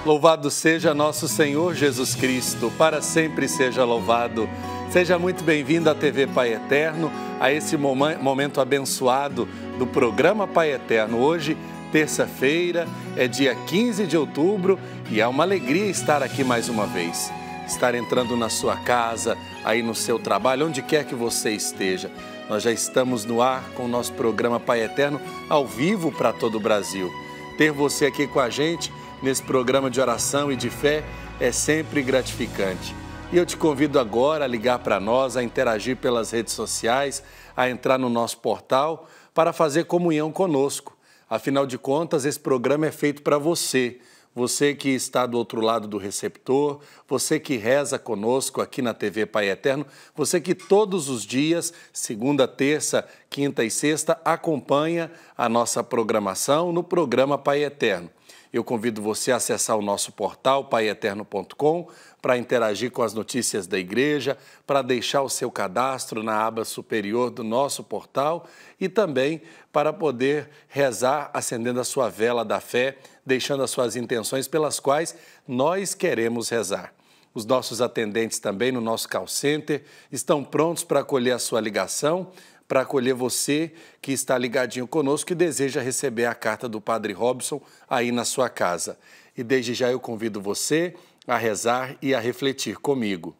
Louvado seja nosso Senhor Jesus Cristo, para sempre seja louvado. Seja muito bem-vindo à TV Pai Eterno, a esse momento abençoado do programa Pai Eterno. Hoje, terça-feira, é dia 15 de outubro e é uma alegria estar aqui mais uma vez. Estar entrando na sua casa, aí no seu trabalho, onde quer que você esteja. Nós já estamos no ar com o nosso programa Pai Eterno ao vivo para todo o Brasil. Ter você aqui com a gente nesse programa de oração e de fé é sempre gratificante. E eu te convido agora a ligar para nós, a interagir pelas redes sociais, a entrar no nosso portal para fazer comunhão conosco. Afinal de contas, esse programa é feito para você. Você que está do outro lado do receptor, você que reza conosco aqui na TV Pai Eterno, você que todos os dias, segunda, terça, quinta e sexta, acompanha a nossa programação no programa Pai Eterno. Eu convido você a acessar o nosso portal paieterno.com para interagir com as notícias da igreja, para deixar o seu cadastro na aba superior do nosso portal e também para poder rezar acendendo a sua vela da fé, deixando as suas intenções pelas quais nós queremos rezar. Os nossos atendentes também no nosso call center estão prontos para acolher a sua ligação, para acolher você que está ligadinho conosco e deseja receber a carta do Padre Robson aí na sua casa. E desde já eu convido você a rezar e a refletir comigo.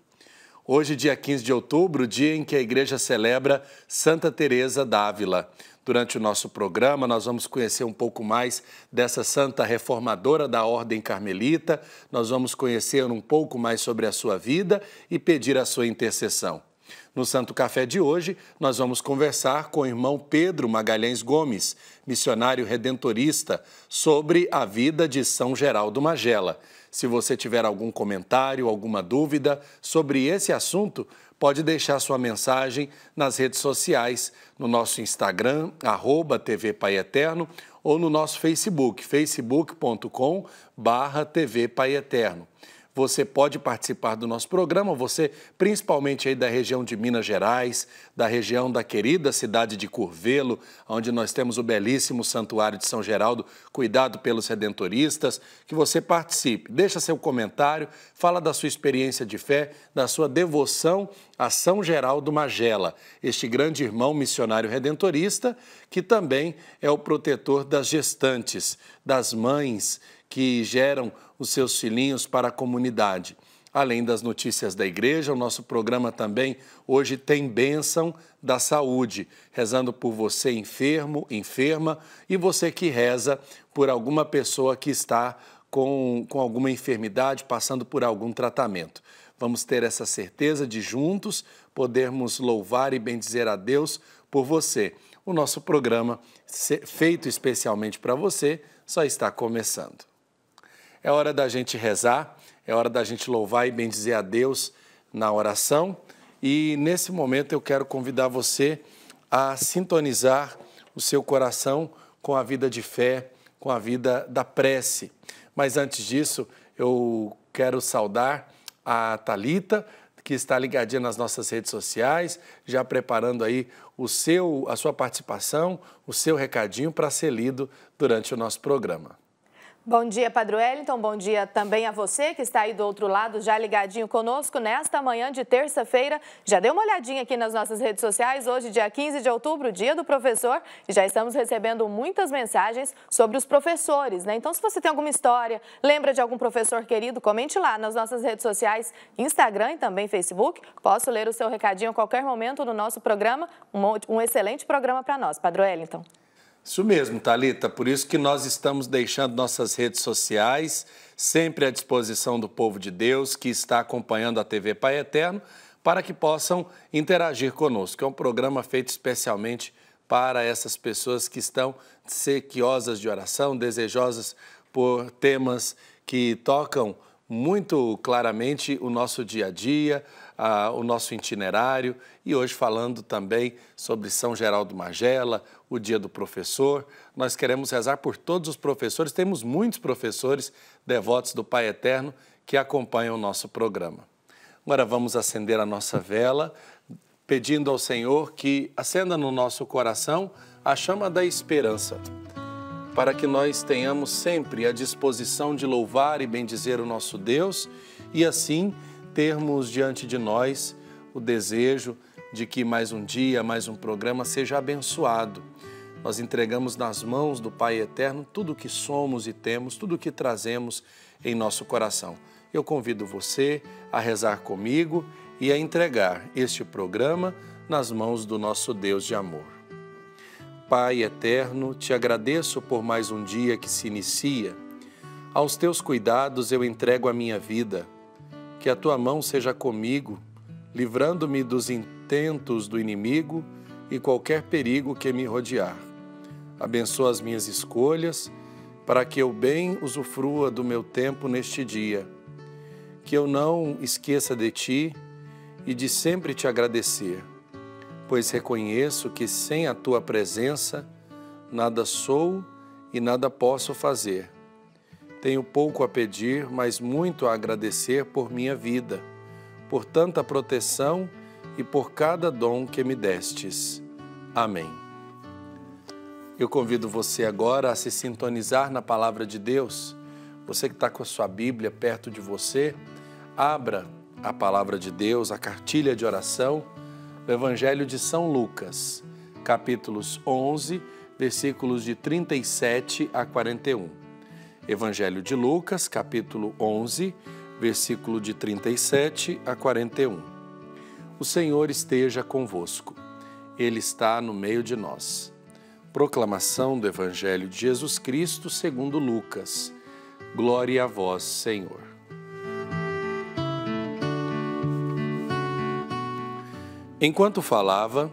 Hoje, dia 15 de outubro, dia em que a igreja celebra Santa Teresa d'Ávila. Durante o nosso programa, nós vamos conhecer um pouco mais dessa santa reformadora da Ordem Carmelita, nós vamos conhecer um pouco mais sobre a sua vida e pedir a sua intercessão. No Santo Café de hoje, nós vamos conversar com o irmão Pedro Magalhães Gomes, missionário redentorista, sobre a vida de São Geraldo Magela. Se você tiver algum comentário, alguma dúvida sobre esse assunto, pode deixar sua mensagem nas redes sociais, no nosso Instagram, @TV Pai Eterno, ou no nosso Facebook, facebook.com/TV Pai Eterno. Você pode participar do nosso programa, você principalmente aí da região de Minas Gerais, da região da querida cidade de Curvelo, onde nós temos o belíssimo Santuário de São Geraldo, cuidado pelos redentoristas, que você participe. Deixa seu comentário, fala da sua experiência de fé, da sua devoção a São Geraldo Magela, este grande irmão missionário redentorista, que também é o protetor das gestantes, das mães que geram os seus filhinhos para a comunidade. Além das notícias da igreja, o nosso programa também hoje tem bênção da saúde, rezando por você enfermo, enferma e você que reza por alguma pessoa que está com alguma enfermidade, passando por algum tratamento. Vamos ter essa certeza de juntos podermos louvar e bendizer a Deus por você. O nosso programa, feito especialmente para você, só está começando. É hora da gente rezar, é hora da gente louvar e bendizer a Deus na oração. E nesse momento eu quero convidar você a sintonizar o seu coração com a vida de fé, com a vida da prece. Mas antes disso, eu quero saudar a Thalita, que está ligadinha nas nossas redes sociais, já preparando aí a sua participação, o seu recadinho para ser lido durante o nosso programa. Bom dia, Padre Wellington. Bom dia também a você que está aí do outro lado, já ligadinho conosco nesta manhã de terça-feira. Já deu uma olhadinha aqui nas nossas redes sociais, hoje, dia 15 de outubro, dia do professor, e já estamos recebendo muitas mensagens sobre os professores, né? Então, se você tem alguma história, lembra de algum professor querido, comente lá nas nossas redes sociais, Instagram e também Facebook. Posso ler o seu recadinho a qualquer momento no nosso programa. Um excelente programa para nós, Padre Wellington. Isso mesmo, Thalita, por isso que nós estamos deixando nossas redes sociais sempre à disposição do povo de Deus que está acompanhando a TV Pai Eterno para que possam interagir conosco. É um programa feito especialmente para essas pessoas que estão sequiosas de oração, desejosas por temas que tocam muito claramente o nosso dia a dia, o nosso itinerário, e hoje falando também sobre São Geraldo Magela, o Dia do Professor. Nós queremos rezar por todos os professores, temos muitos professores devotos do Pai Eterno que acompanham o nosso programa. Agora vamos acender a nossa vela, pedindo ao Senhor que acenda no nosso coração a chama da esperança, para que nós tenhamos sempre a disposição de louvar e bendizer o nosso Deus e assim termos diante de nós o desejo de que mais um dia, mais um programa seja abençoado. Nós entregamos nas mãos do Pai Eterno tudo o que somos e temos, tudo o que trazemos em nosso coração. Eu convido você a rezar comigo e a entregar este programa nas mãos do nosso Deus de amor. Pai eterno, te agradeço por mais um dia que se inicia. Aos teus cuidados eu entrego a minha vida. Que a tua mão seja comigo, livrando-me dos intentos do inimigo e qualquer perigo que me rodear. Abençoa as minhas escolhas, para que eu bem usufrua do meu tempo neste dia. Que eu não esqueça de ti e de sempre te agradecer, pois reconheço que sem a tua presença nada sou e nada posso fazer. Tenho pouco a pedir, mas muito a agradecer por minha vida, por tanta proteção e por cada dom que me destes. Amém. Eu convido você agora a se sintonizar na Palavra de Deus. Você que está com a sua Bíblia perto de você, abra a Palavra de Deus, a cartilha de oração, o Evangelho de São Lucas, capítulos 11, versículos de 37 a 41. Evangelho de Lucas, capítulo 11, versículo de 37 a 41. O Senhor esteja convosco. Ele está no meio de nós. Proclamação do Evangelho de Jesus Cristo segundo Lucas. Glória a vós, Senhor. Enquanto falava,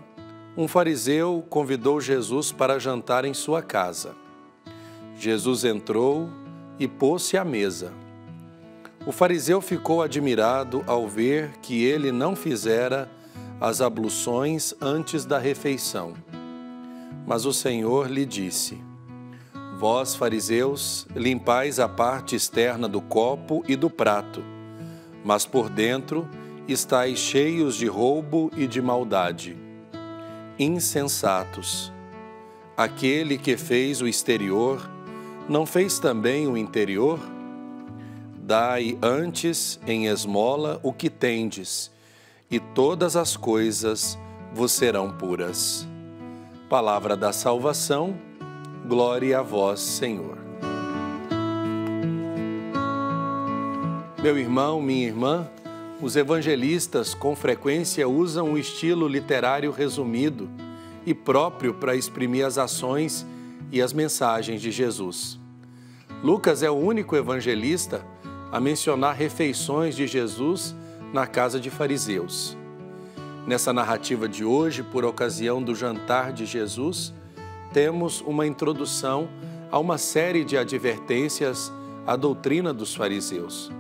um fariseu convidou Jesus para jantar em sua casa. Jesus entrou e pôs-se à mesa. O fariseu ficou admirado ao ver que ele não fizera as abluções antes da refeição. Mas o Senhor lhe disse: Vós, fariseus, limpais a parte externa do copo e do prato, mas por dentro estáis cheios de roubo e de maldade. Insensatos! Aquele que fez o exterior, não fez também o interior? Dai antes em esmola o que tendes, e todas as coisas vos serão puras. Palavra da salvação, glória a vós, Senhor. Meu irmão, minha irmã, os evangelistas com frequência usam um estilo literário resumido e próprio para exprimir as ações e as mensagens de Jesus. Lucas é o único evangelista a mencionar refeições de Jesus na casa de fariseus. Nessa narrativa de hoje, por ocasião do jantar de Jesus, temos uma introdução a uma série de advertências à doutrina dos fariseus.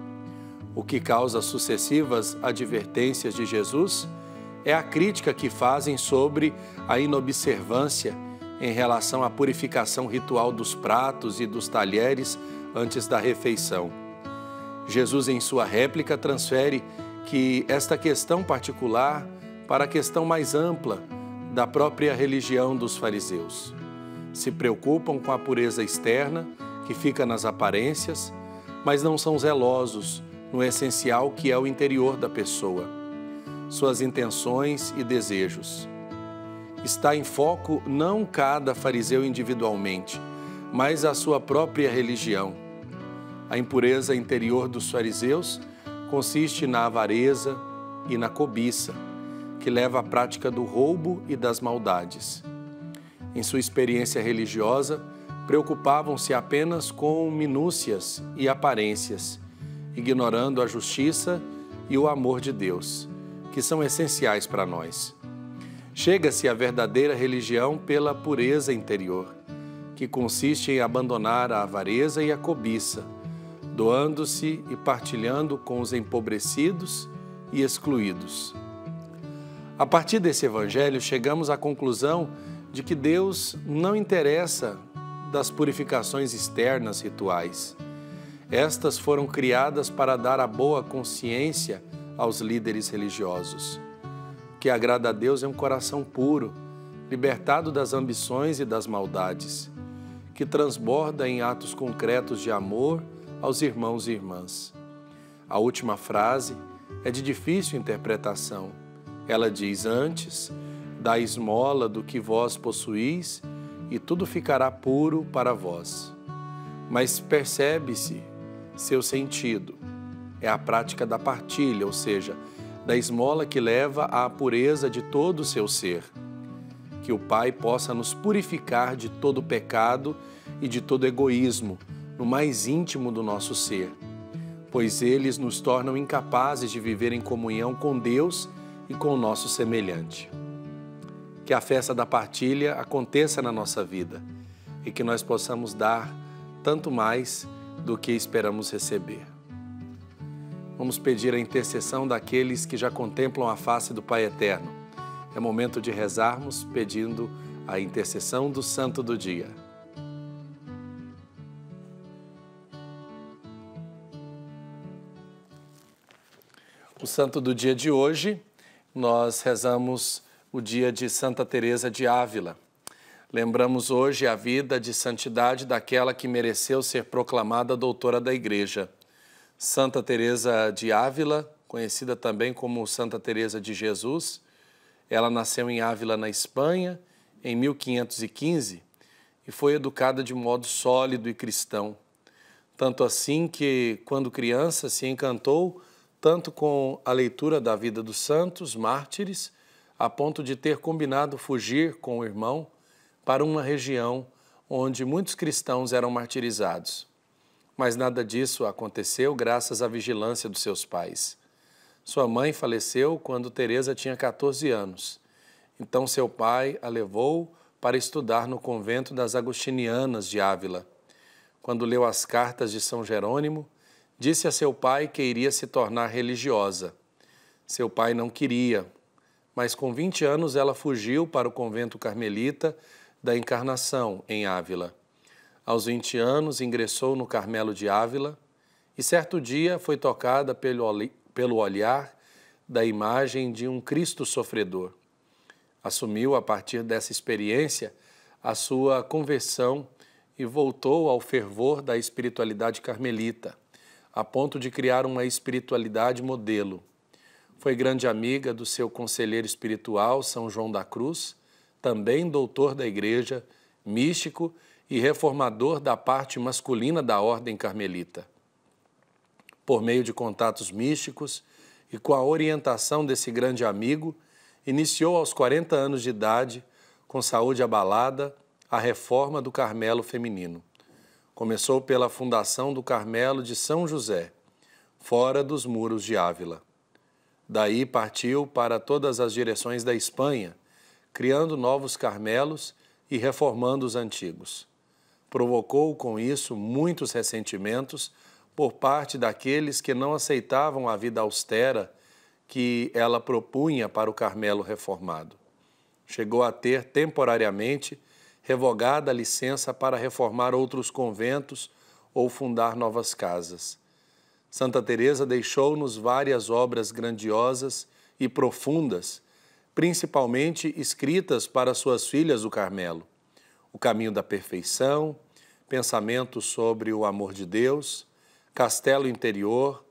O que causa sucessivas advertências de Jesus é a crítica que fazem sobre a inobservância em relação à purificação ritual dos pratos e dos talheres antes da refeição. Jesus, em sua réplica, transfere que esta questão particular para a questão mais ampla da própria religião dos fariseus. Se preocupam com a pureza externa, que fica nas aparências, mas não são zelosos no essencial que é o interior da pessoa, suas intenções e desejos. Está em foco não cada fariseu individualmente, mas a sua própria religião. A impureza interior dos fariseus consiste na avareza e na cobiça, que leva à prática do roubo e das maldades. Em sua experiência religiosa, preocupavam-se apenas com minúcias e aparências, ignorando a justiça e o amor de Deus, que são essenciais para nós. Chega-se à verdadeira religião pela pureza interior, que consiste em abandonar a avareza e a cobiça, doando-se e partilhando com os empobrecidos e excluídos. A partir desse evangelho, chegamos à conclusão de que Deus não interessa das purificações externas rituais. Estas foram criadas para dar a boa consciência aos líderes religiosos. O que agrada a Deus é um coração puro, libertado das ambições e das maldades, que transborda em atos concretos de amor aos irmãos e irmãs. A última frase é de difícil interpretação. Ela diz: antes, dai esmola do que vós possuís e tudo ficará puro para vós. Mas percebe-se seu sentido. É a prática da partilha, ou seja, da esmola que leva à pureza de todo o seu ser. Que o Pai possa nos purificar de todo pecado e de todo egoísmo, no mais íntimo do nosso ser, pois eles nos tornam incapazes de viver em comunhão com Deus e com o nosso semelhante. Que a festa da partilha aconteça na nossa vida e que nós possamos dar tanto mais do que esperamos receber. Vamos pedir a intercessão daqueles que já contemplam a face do Pai Eterno. É momento de rezarmos pedindo a intercessão do Santo do Dia. O Santo do Dia de hoje, nós rezamos o dia de Santa Teresa de Ávila. Lembramos hoje a vida de santidade daquela que mereceu ser proclamada doutora da Igreja. Santa Teresa de Ávila, conhecida também como Santa Teresa de Jesus, ela nasceu em Ávila, na Espanha, em 1515 e foi educada de modo sólido e cristão. Tanto assim que, quando criança, se encantou tanto com a leitura da vida dos santos, mártires, a ponto de ter combinado fugir com o irmão para uma região onde muitos cristãos eram martirizados. Mas nada disso aconteceu graças à vigilância dos seus pais. Sua mãe faleceu quando Teresa tinha 14 anos. Então seu pai a levou para estudar no convento das Agostinianas de Ávila. Quando leu as cartas de São Jerônimo, disse a seu pai que iria se tornar religiosa. Seu pai não queria, mas com 20 anos ela fugiu para o convento carmelita da Encarnação, em Ávila. Aos 20 anos ingressou no Carmelo de Ávila e certo dia foi tocada pelo olhar da imagem de um Cristo sofredor. Assumiu, a partir dessa experiência, a sua conversão e voltou ao fervor da espiritualidade carmelita, a ponto de criar uma espiritualidade modelo. Foi grande amiga do seu conselheiro espiritual, São João da Cruz, também doutor da Igreja, místico e reformador da parte masculina da ordem carmelita. Por meio de contatos místicos e com a orientação desse grande amigo, iniciou aos 40 anos de idade, com saúde abalada, a reforma do Carmelo feminino. Começou pela fundação do Carmelo de São José, fora dos muros de Ávila. Daí partiu para todas as direções da Espanha, criando novos Carmelos e reformando os antigos. Provocou com isso muitos ressentimentos por parte daqueles que não aceitavam a vida austera que ela propunha para o Carmelo reformado. Chegou a ter temporariamente revogada a licença para reformar outros conventos ou fundar novas casas. Santa Teresa deixou-nos várias obras grandiosas e profundas, principalmente escritas para suas filhas do Carmelo. O Caminho da Perfeição, Pensamentos sobre o Amor de Deus, Castelo Interior,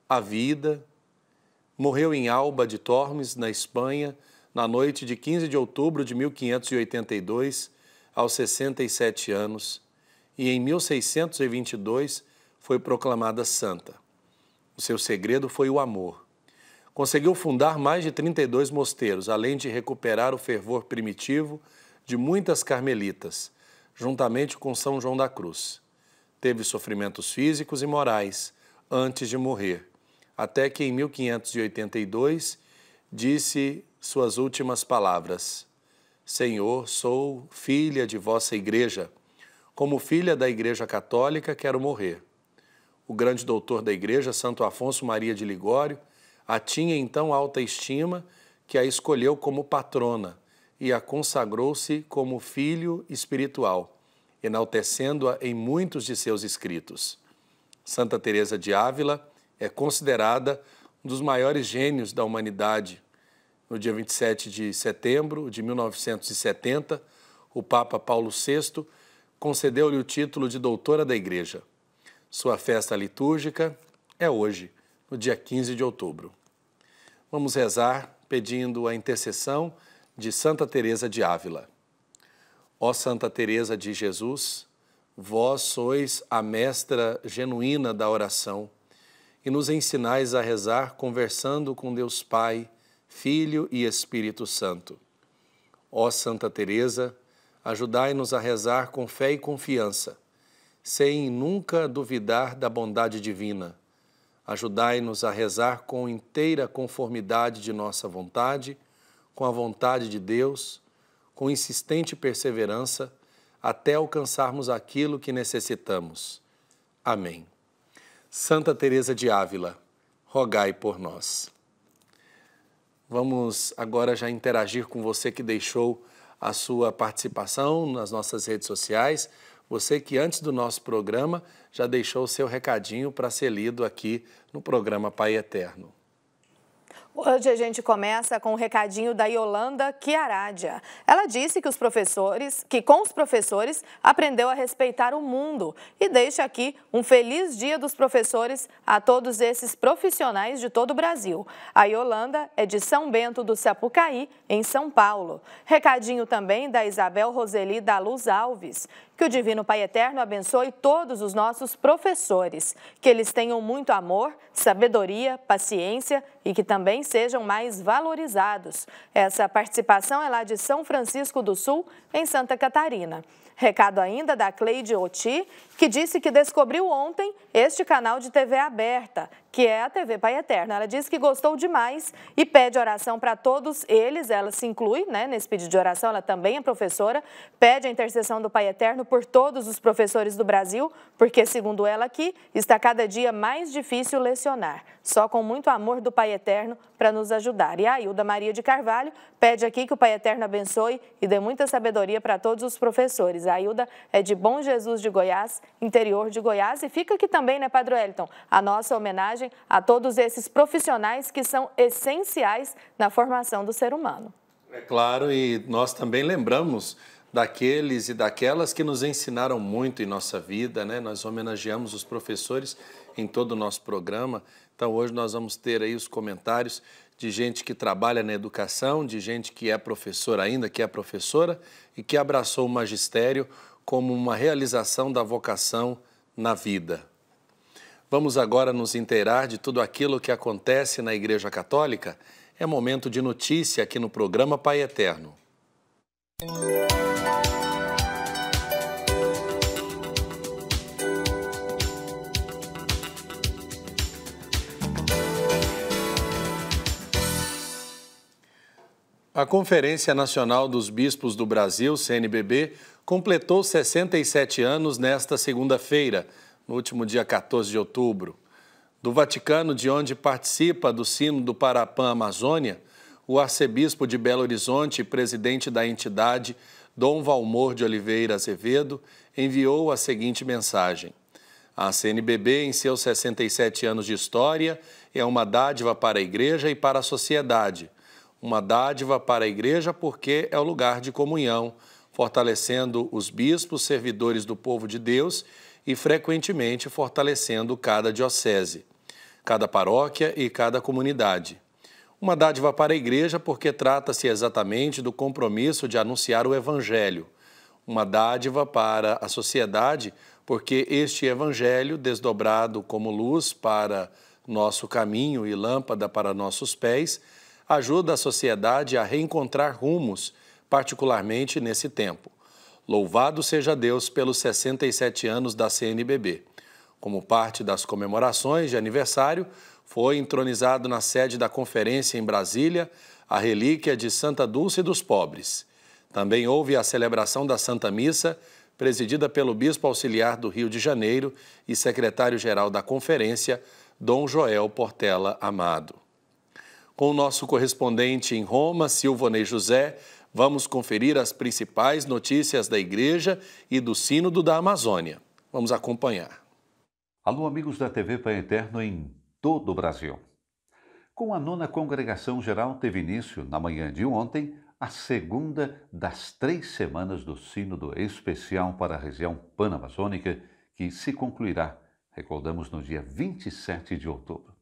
A Vida. Morreu em Alba de Tormes, na Espanha, na noite de 15 de outubro de 1582, aos 67 anos, e em 1622 foi proclamada santa. O seu segredo foi o amor. Conseguiu fundar mais de 32 mosteiros, além de recuperar o fervor primitivo de muitas carmelitas, juntamente com São João da Cruz. Teve sofrimentos físicos e morais antes de morrer, até que em 1582 disse suas últimas palavras: Senhor, sou filha de vossa igreja. Como filha da Igreja Católica, quero morrer. O grande doutor da igreja, Santo Afonso Maria de Ligório, a tinha em tão alta estima que a escolheu como patrona e a consagrou-se como filho espiritual, enaltecendo-a em muitos de seus escritos. Santa Teresa de Ávila é considerada um dos maiores gênios da humanidade. No dia 27 de setembro de 1970, o Papa Paulo VI concedeu-lhe o título de doutora da Igreja. Sua festa litúrgica é hoje, no dia 15 de outubro. Vamos rezar pedindo a intercessão de Santa Teresa de Ávila. Ó Santa Teresa de Jesus, vós sois a mestra genuína da oração e nos ensinais a rezar conversando com Deus Pai, Filho e Espírito Santo. Ó Santa Teresa, ajudai-nos a rezar com fé e confiança, sem nunca duvidar da bondade divina. Ajudai-nos a rezar com inteira conformidade de nossa vontade, com a vontade de Deus, com insistente perseverança, até alcançarmos aquilo que necessitamos. Amém. Santa Teresa de Ávila, rogai por nós. Vamos agora já interagir com você que deixou a sua participação nas nossas redes sociais. Você que antes do nosso programa já deixou o seu recadinho para ser lido aqui no programa Pai Eterno. Hoje a gente começa com um recadinho da Yolanda Chiaradia. Ela disse que com os professores aprendeu a respeitar o mundo e deixa aqui um feliz Dia dos Professores a todos esses profissionais de todo o Brasil. A Yolanda é de São Bento do Sapucaí, em São Paulo. Recadinho também da Isabel Roseli da Luz Alves. Que o Divino Pai Eterno abençoe todos os nossos professores, que eles tenham muito amor, sabedoria, paciência e que também sejam mais valorizados. Essa participação é lá de São Francisco do Sul, em Santa Catarina. Recado ainda da Cleide Oti, que disse que descobriu ontem este canal de TV aberta, que é a TV Pai Eterno. Ela disse que gostou demais e pede oração para todos eles. Ela se inclui, nesse pedido de oração, ela também é professora. Pede a intercessão do Pai Eterno por todos os professores do Brasil, porque, segundo ela aqui, está cada dia mais difícil lecionar. Só com muito amor do Pai Eterno para nos ajudar. E a Hilda Maria de Carvalho pede aqui que o Pai Eterno abençoe e dê muita sabedoria para todos os professores. A Hilda é de Bom Jesus de Goiás, interior de Goiás. E fica aqui também, Padre Wellington, a nossa homenagem a todos esses profissionais que são essenciais na formação do ser humano. É claro, e nós também lembramos daqueles e daquelas que nos ensinaram muito em nossa vida, Nós homenageamos os professores em todo o nosso programa. Então hoje nós vamos ter aí os comentários de gente que trabalha na educação, de gente que é professora ainda, que é professora e que abraçou o magistério como uma realização da vocação na vida. Vamos agora nos inteirar de tudo aquilo que acontece na Igreja Católica. É momento de notícia aqui no programa Pai Eterno. A Conferência Nacional dos Bispos do Brasil, CNBB, completou 67 anos nesta segunda-feira, no último dia 14 de outubro. Do Vaticano, de onde participa do Sínodo para a Pan-Amazônia, o arcebispo de Belo Horizonte e presidente da entidade, Dom Valmor de Oliveira Azevedo, enviou a seguinte mensagem: a CNBB, em seus 67 anos de história, é uma dádiva para a Igreja e para a sociedade. Uma dádiva para a Igreja porque é o lugar de comunhão, fortalecendo os bispos, servidores do povo de Deus e, frequentemente, fortalecendo cada diocese, cada paróquia e cada comunidade. Uma dádiva para a Igreja porque trata-se exatamente do compromisso de anunciar o Evangelho. Uma dádiva para a sociedade porque este Evangelho, desdobrado como luz para nosso caminho e lâmpada para nossos pés, ajuda a sociedade a reencontrar rumos, particularmente nesse tempo. Louvado seja Deus pelos 67 anos da CNBB. Como parte das comemorações de aniversário, foi entronizado na sede da conferência em Brasília a relíquia de Santa Dulce dos Pobres. Também houve a celebração da Santa Missa, presidida pelo Bispo Auxiliar do Rio de Janeiro e secretário-geral da conferência, Dom Joel Portela Amado. Com o nosso correspondente em Roma, Silvonei José, vamos conferir as principais notícias da Igreja e do Sínodo da Amazônia. Vamos acompanhar. Alô, amigos da TV Pai Eterno em todo o Brasil. Com a 9ª Congregação Geral teve início, na manhã de ontem, a segunda das 3 semanas do Sínodo Especial para a região Panamazônica, que se concluirá, recordamos, no dia 27 de outubro.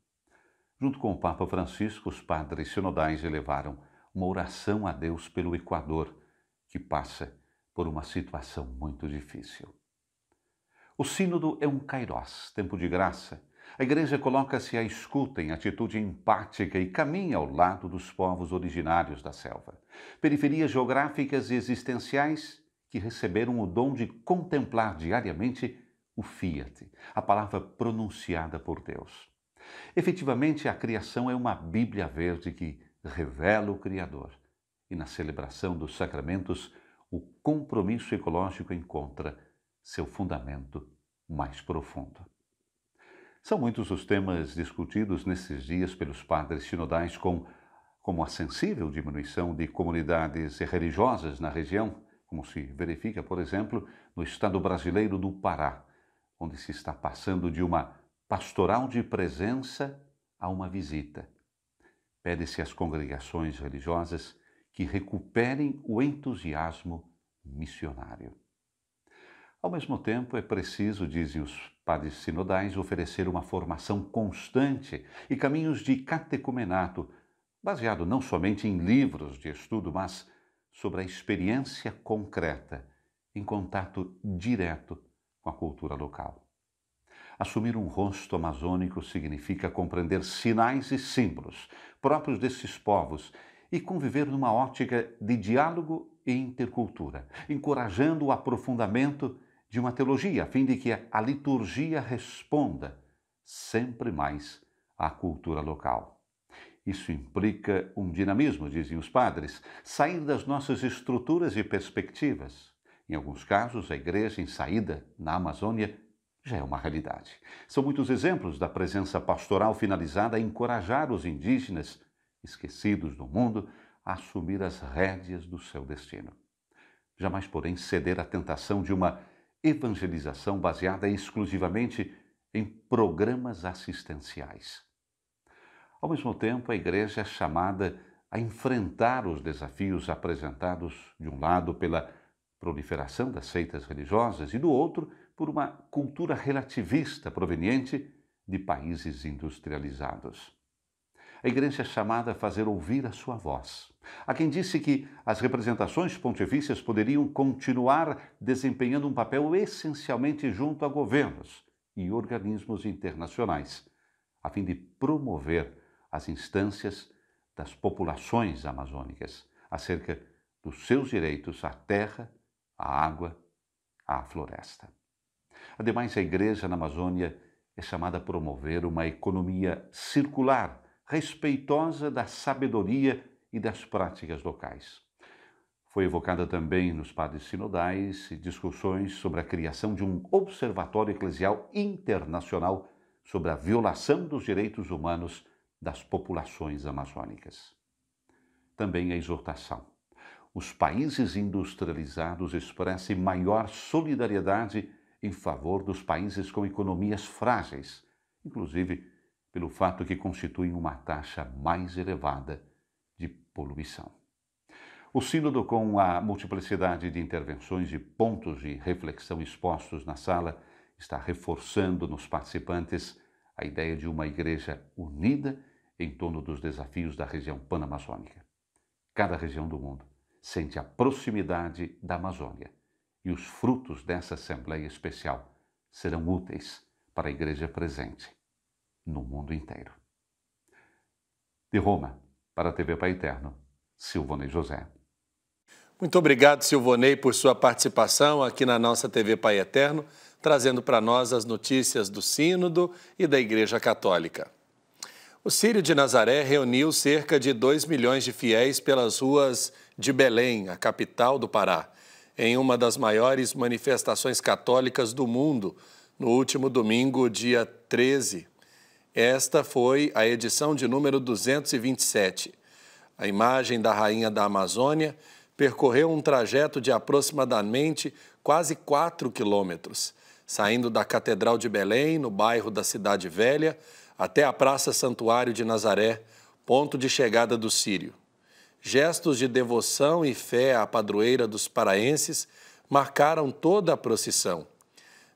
Junto com o Papa Francisco, os padres sinodais elevaram uma oração a Deus pelo Equador, que passa por uma situação muito difícil. O Sínodo é um kairós, tempo de graça. A Igreja coloca-se à escuta em atitude empática e caminha ao lado dos povos originários da selva. Periferias geográficas e existenciais que receberam o dom de contemplar diariamente o Fiat, a palavra pronunciada por Deus. Efetivamente, a criação é uma Bíblia verde que revela o Criador. E na celebração dos sacramentos, o compromisso ecológico encontra seu fundamento mais profundo. São muitos os temas discutidos nesses dias pelos padres sinodais, como a sensível diminuição de comunidades religiosas na região, como se verifica, por exemplo, no estado brasileiro do Pará, onde se está passando de uma pastoral de presença a uma visita. Pede-se às congregações religiosas que recuperem o entusiasmo missionário. Ao mesmo tempo, é preciso, dizem os padres sinodais, oferecer uma formação constante e caminhos de catecumenato, baseado não somente em livros de estudo, mas sobre a experiência concreta, em contato direto com a cultura local. Assumir um rosto amazônico significa compreender sinais e símbolos próprios desses povos e conviver numa ótica de diálogo e intercultura, encorajando o aprofundamento de uma teologia, a fim de que a liturgia responda sempre mais à cultura local. Isso implica um dinamismo, dizem os padres, sair das nossas estruturas e perspectivas. Em alguns casos, a igreja em saída na Amazônia já é uma realidade. São muitos exemplos da presença pastoral finalizada a encorajar os indígenas, esquecidos do mundo, a assumir as rédeas do seu destino. Jamais, porém, ceder à tentação de uma evangelização baseada exclusivamente em programas assistenciais. Ao mesmo tempo, a Igreja é chamada a enfrentar os desafios apresentados, de um lado, pela proliferação das seitas religiosas e, do outro, por uma cultura relativista proveniente de países industrializados. A Igreja é chamada a fazer ouvir a sua voz. Há quem disse que as representações pontifícias poderiam continuar desempenhando um papel essencialmente junto a governos e organismos internacionais, a fim de promover as instâncias das populações amazônicas acerca dos seus direitos à terra, à água, à floresta. Ademais, a Igreja na Amazônia é chamada a promover uma economia circular, respeitosa da sabedoria e das práticas locais. Foi evocada também nos padres sinodais discussões sobre a criação de um observatório eclesial internacional sobre a violação dos direitos humanos das populações amazônicas. Também a exortação. Os países industrializados expressem maior solidariedade em favor dos países com economias frágeis, inclusive pelo fato que constituem uma taxa mais elevada de poluição. O Sínodo, com a multiplicidade de intervenções e pontos de reflexão expostos na sala, está reforçando nos participantes a ideia de uma igreja unida em torno dos desafios da região panamazônica. Cada região do mundo sente a proximidade da Amazônia e os frutos dessa Assembleia Especial serão úteis para a igreja presente no mundo inteiro. De Roma, para a TV Pai Eterno, Silvonei José. Muito obrigado, Silvonei, por sua participação aqui na nossa TV Pai Eterno, trazendo para nós as notícias do Sínodo e da Igreja Católica. O Círio de Nazaré reuniu cerca de 2 milhões de fiéis pelas ruas de Belém, a capital do Pará, em uma das maiores manifestações católicas do mundo, no último domingo, dia 13. Esta foi a edição de número 227. A imagem da Rainha da Amazônia percorreu um trajeto de aproximadamente quase 4 quilômetros, saindo da Catedral de Belém, no bairro da Cidade Velha, até a Praça Santuário de Nazaré, ponto de chegada do Círio. Gestos de devoção e fé à padroeira dos paraenses marcaram toda a procissão.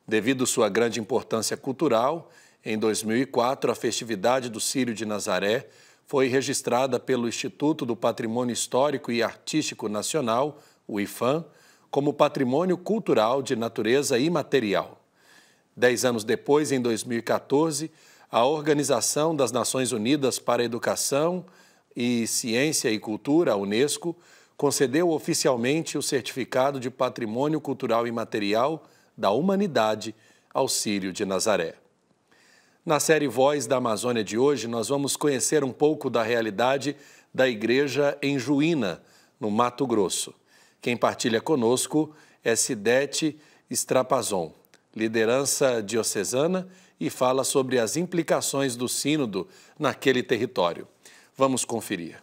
Devido sua grande importância cultural, em 2004, a festividade do Círio de Nazaré foi registrada pelo Instituto do Patrimônio Histórico e Artístico Nacional, o IPHAN, como Patrimônio Cultural de Natureza Imaterial. 10 anos depois, em 2014, a Organização das Nações Unidas para a Educação e Ciência e Cultura, a Unesco, concedeu oficialmente o certificado de Patrimônio Cultural Imaterial da Humanidade ao Círio de Nazaré. Na série Voz da Amazônia de hoje, nós vamos conhecer um pouco da realidade da igreja em Juína, no Mato Grosso. Quem partilha conosco é Cidete Strapazon, liderança diocesana, e fala sobre as implicações do sínodo naquele território. Vamos conferir.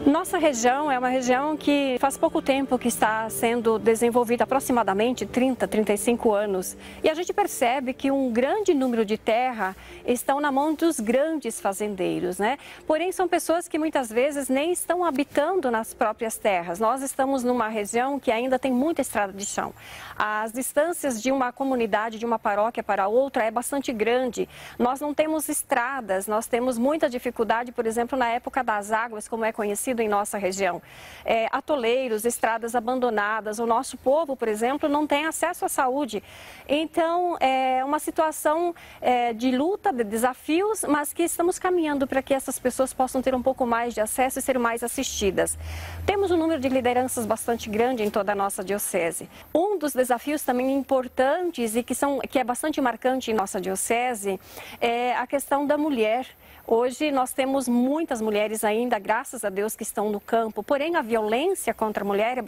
Nossa região é uma região que faz pouco tempo que está sendo desenvolvida, aproximadamente 30, 35 anos. E a gente percebe que um grande número de terra estão na mão dos grandes fazendeiros, né? Porém, são pessoas que muitas vezes nem estão habitando nas próprias terras. Nós estamos numa região que ainda tem muita estrada de chão. As distâncias de uma comunidade, de uma paróquia para outra é bastante grande. Nós não temos estradas, nós temos muita dificuldade, por exemplo, na época das águas, como é conhecido em nossa região. Atoleiros, estradas abandonadas, o nosso povo, por exemplo, não tem acesso à saúde. Então, é uma situação de luta, de desafios, mas que estamos caminhando para que essas pessoas possam ter um pouco mais de acesso e ser mais assistidas. Temos um número de lideranças bastante grande em toda a nossa diocese. Um dos desafios também importantes e que é bastante marcante em nossa diocese é a questão da mulher. Hoje nós temos muitas mulheres ainda, graças a Deus, que estão no campo, porém a violência contra a mulher é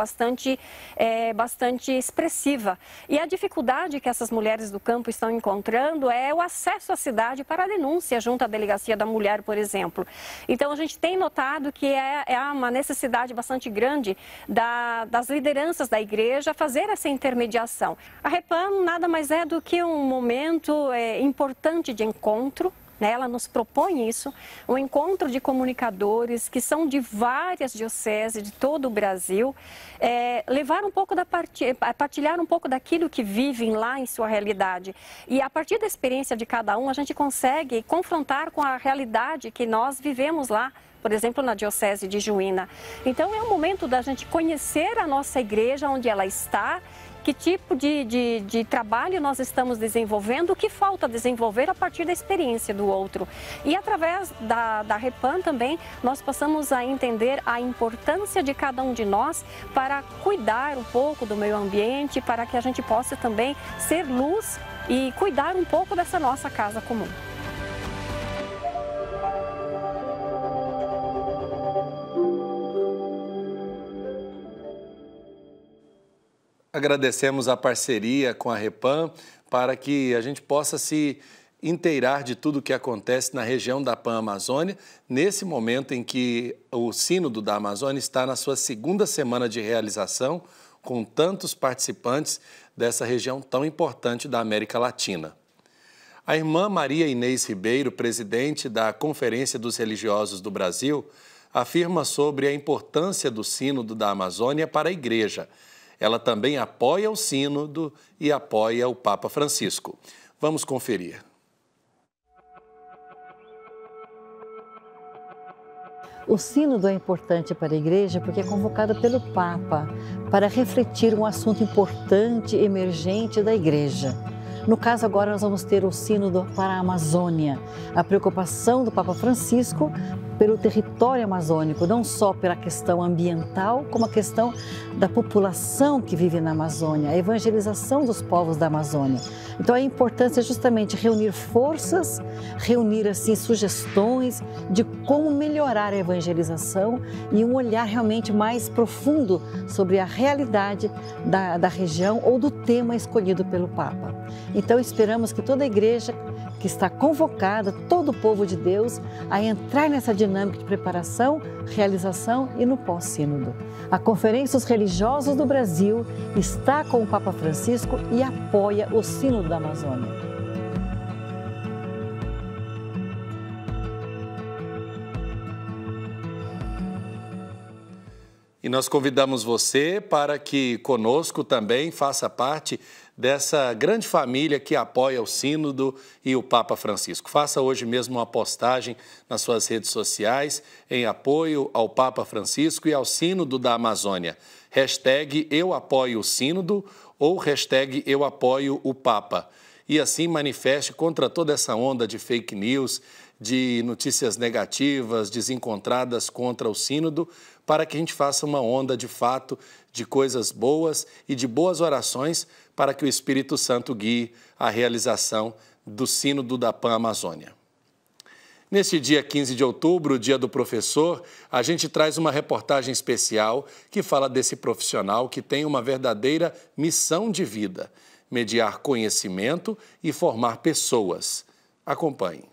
bastante expressiva. E a dificuldade que essas mulheres do campo estão encontrando é o acesso à cidade para a denúncia junto à Delegacia da Mulher, por exemplo. Então a gente tem notado que é uma necessidade bastante grande das lideranças da igreja fazer essa intermediação. A Repam nada mais é do que um momento importante de encontro. Ela nos propõe isso, um encontro de comunicadores que são de várias dioceses de todo o Brasil, partilhar um pouco daquilo que vivem lá em sua realidade. E a partir da experiência de cada um, a gente consegue confrontar com a realidade que nós vivemos lá, por exemplo, na Diocese de Juína. Então é o momento da gente conhecer a nossa igreja, onde ela está, que tipo de trabalho nós estamos desenvolvendo, o que falta desenvolver a partir da experiência do outro. E através da Repam também, nós passamos a entender a importância de cada um de nós para cuidar um pouco do meio ambiente, para que a gente possa também ser luz e cuidar um pouco dessa nossa casa comum. Agradecemos a parceria com a Repam para que a gente possa se inteirar de tudo o que acontece na região da Pan-Amazônia, nesse momento em que o Sínodo da Amazônia está na sua segunda semana de realização, com tantos participantes dessa região tão importante da América Latina. A irmã Maria Inês Ribeiro, presidente da Conferência dos Religiosos do Brasil, afirma sobre a importância do Sínodo da Amazônia para a Igreja. Ela também apoia o Sínodo e apoia o Papa Francisco. Vamos conferir. O Sínodo é importante para a Igreja porque é convocado pelo Papa para refletir um assunto importante, emergente da Igreja. No caso agora nós vamos ter o sínodo para a Amazônia, a preocupação do Papa Francisco pelo território amazônico, não só pela questão ambiental, como a questão da população que vive na Amazônia, a evangelização dos povos da Amazônia. Então a importância é justamente reunir forças, reunir assim sugestões de como melhorar a evangelização e um olhar realmente mais profundo sobre a realidade da região ou do tema escolhido pelo Papa. Então esperamos que toda a igreja que está convocada, todo o povo de Deus, a entrar nessa dinâmica de preparação, realização e no pós-sínodo. A Conferência dos Religiosos do Brasil está com o Papa Francisco e apoia o Sínodo da Amazônia. E nós convidamos você para que conosco também faça parte dessa grande família que apoia o Sínodo e o Papa Francisco. Faça hoje mesmo uma postagem nas suas redes sociais em apoio ao Papa Francisco e ao Sínodo da Amazônia. Hashtag Eu Apoio o Sínodo ou hashtag Eu Apoio o Papa. E assim manifeste contra toda essa onda de fake news, de notícias negativas, desencontradas contra o Sínodo, para que a gente faça uma onda de fato de coisas boas e de boas orações para que o Espírito Santo guie a realização do Sínodo da Pan-Amazônia. Neste dia 15 de outubro, dia do professor, a gente traz uma reportagem especial que fala desse profissional que tem uma verdadeira missão de vida, mediar conhecimento e formar pessoas. Acompanhe.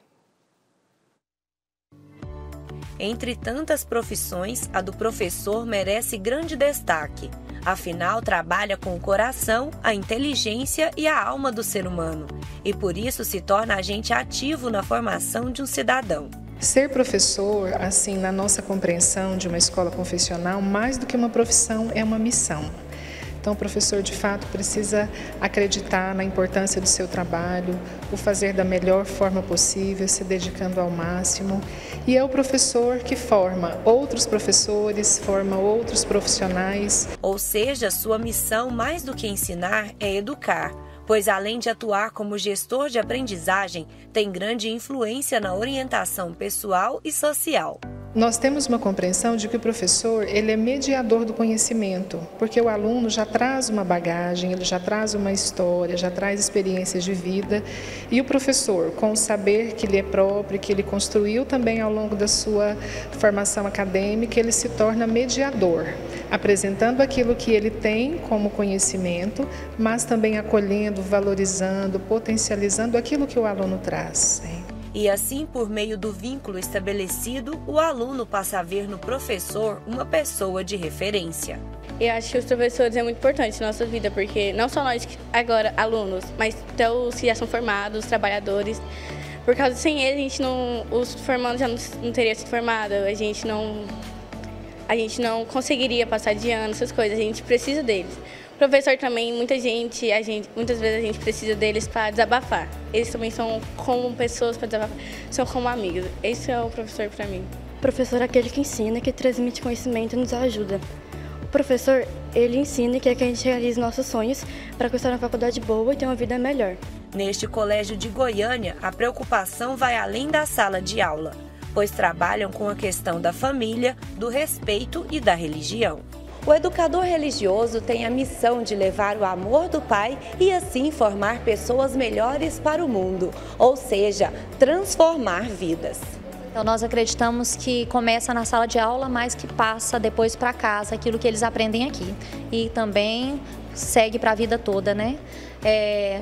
Entre tantas profissões, a do professor merece grande destaque. Afinal, trabalha com o coração, a inteligência e a alma do ser humano. E por isso se torna agente ativo na formação de um cidadão. Ser professor, assim, na nossa compreensão de uma escola confessional, mais do que uma profissão, é uma missão. Então, o professor, de fato, precisa acreditar na importância do seu trabalho, o fazer da melhor forma possível, se dedicando ao máximo. E é o professor que forma outros professores, forma outros profissionais. Ou seja, sua missão, mais do que ensinar, é educar. Pois, além de atuar como gestor de aprendizagem, tem grande influência na orientação pessoal e social. Nós temos uma compreensão de que o professor ele é mediador do conhecimento, porque o aluno já traz uma bagagem, ele já traz uma história, já traz experiências de vida, e o professor, com o saber que lhe é próprio, que ele construiu também ao longo da sua formação acadêmica, ele se torna mediador, apresentando aquilo que ele tem como conhecimento, mas também acolhendo, valorizando, potencializando aquilo que o aluno traz. E assim, por meio do vínculo estabelecido, o aluno passa a ver no professor uma pessoa de referência. Eu acho que os professores é muito importante na nossa vida, porque não só nós agora, alunos, mas até os que já são formados, os trabalhadores. Por causa sem eles, a gente não, os formandos já não teriam se formado, a gente não conseguiria passar de ano, essas coisas, a gente precisa deles. Professor também, muitas vezes a gente precisa deles para desabafar. Eles também são como pessoas para desabafar, são como amigos. Esse é o professor para mim. O professor é aquele que ensina, que transmite conhecimento e nos ajuda. O professor, ele ensina e quer que a gente realize nossos sonhos para cursar uma faculdade boa e ter uma vida melhor. Neste colégio de Goiânia, a preocupação vai além da sala de aula, pois trabalham com a questão da família, do respeito e da religião. O educador religioso tem a missão de levar o amor do Pai e assim formar pessoas melhores para o mundo, ou seja, transformar vidas. Então nós acreditamos que começa na sala de aula, mas que passa depois para casa, aquilo que eles aprendem aqui. E também segue para a vida toda, né?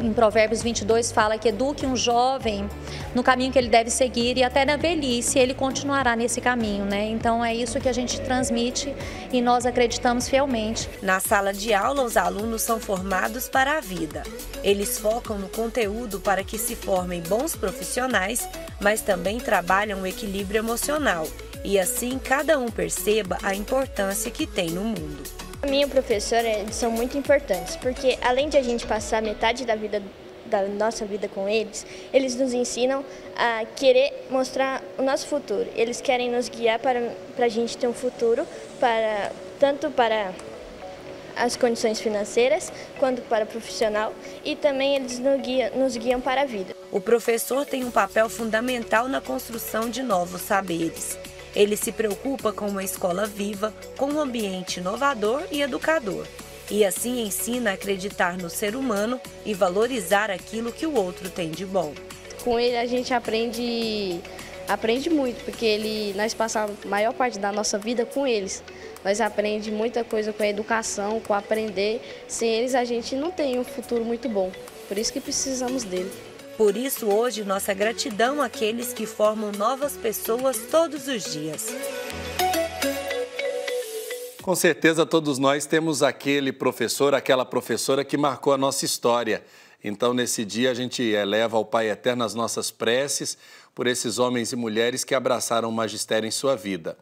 Em Provérbios 22 fala que eduque um jovem no caminho que ele deve seguir e até na velhice ele continuará nesse caminho, né? Então é isso que a gente transmite e nós acreditamos fielmente. Na sala de aula, os alunos são formados para a vida. Eles focam no conteúdo para que se formem bons profissionais, mas também trabalham o equilíbrio emocional e assim cada um perceba a importância que tem no mundo. Para mim, os professores são muito importantes, porque além de a gente passar metade da nossa vida com eles, eles nos ensinam a querer mostrar o nosso futuro. Eles querem nos guiar para a gente ter um futuro, tanto para as condições financeiras quanto para profissional e também eles nos guiam para a vida. O professor tem um papel fundamental na construção de novos saberes. Ele se preocupa com uma escola viva, com um ambiente inovador e educador. E assim ensina a acreditar no ser humano e valorizar aquilo que o outro tem de bom. Com ele a gente aprende muito, porque nós passamos a maior parte da nossa vida com eles. Nós aprendemos muita coisa com a educação, com aprender. Sem eles a gente não tem um futuro muito bom, por isso que precisamos dele. Por isso hoje nossa gratidão àqueles que formam novas pessoas todos os dias. Com certeza todos nós temos aquele professor, aquela professora que marcou a nossa história. Então, nesse dia, a gente eleva ao Pai Eterno as nossas preces por esses homens e mulheres que abraçaram o magistério em sua vida.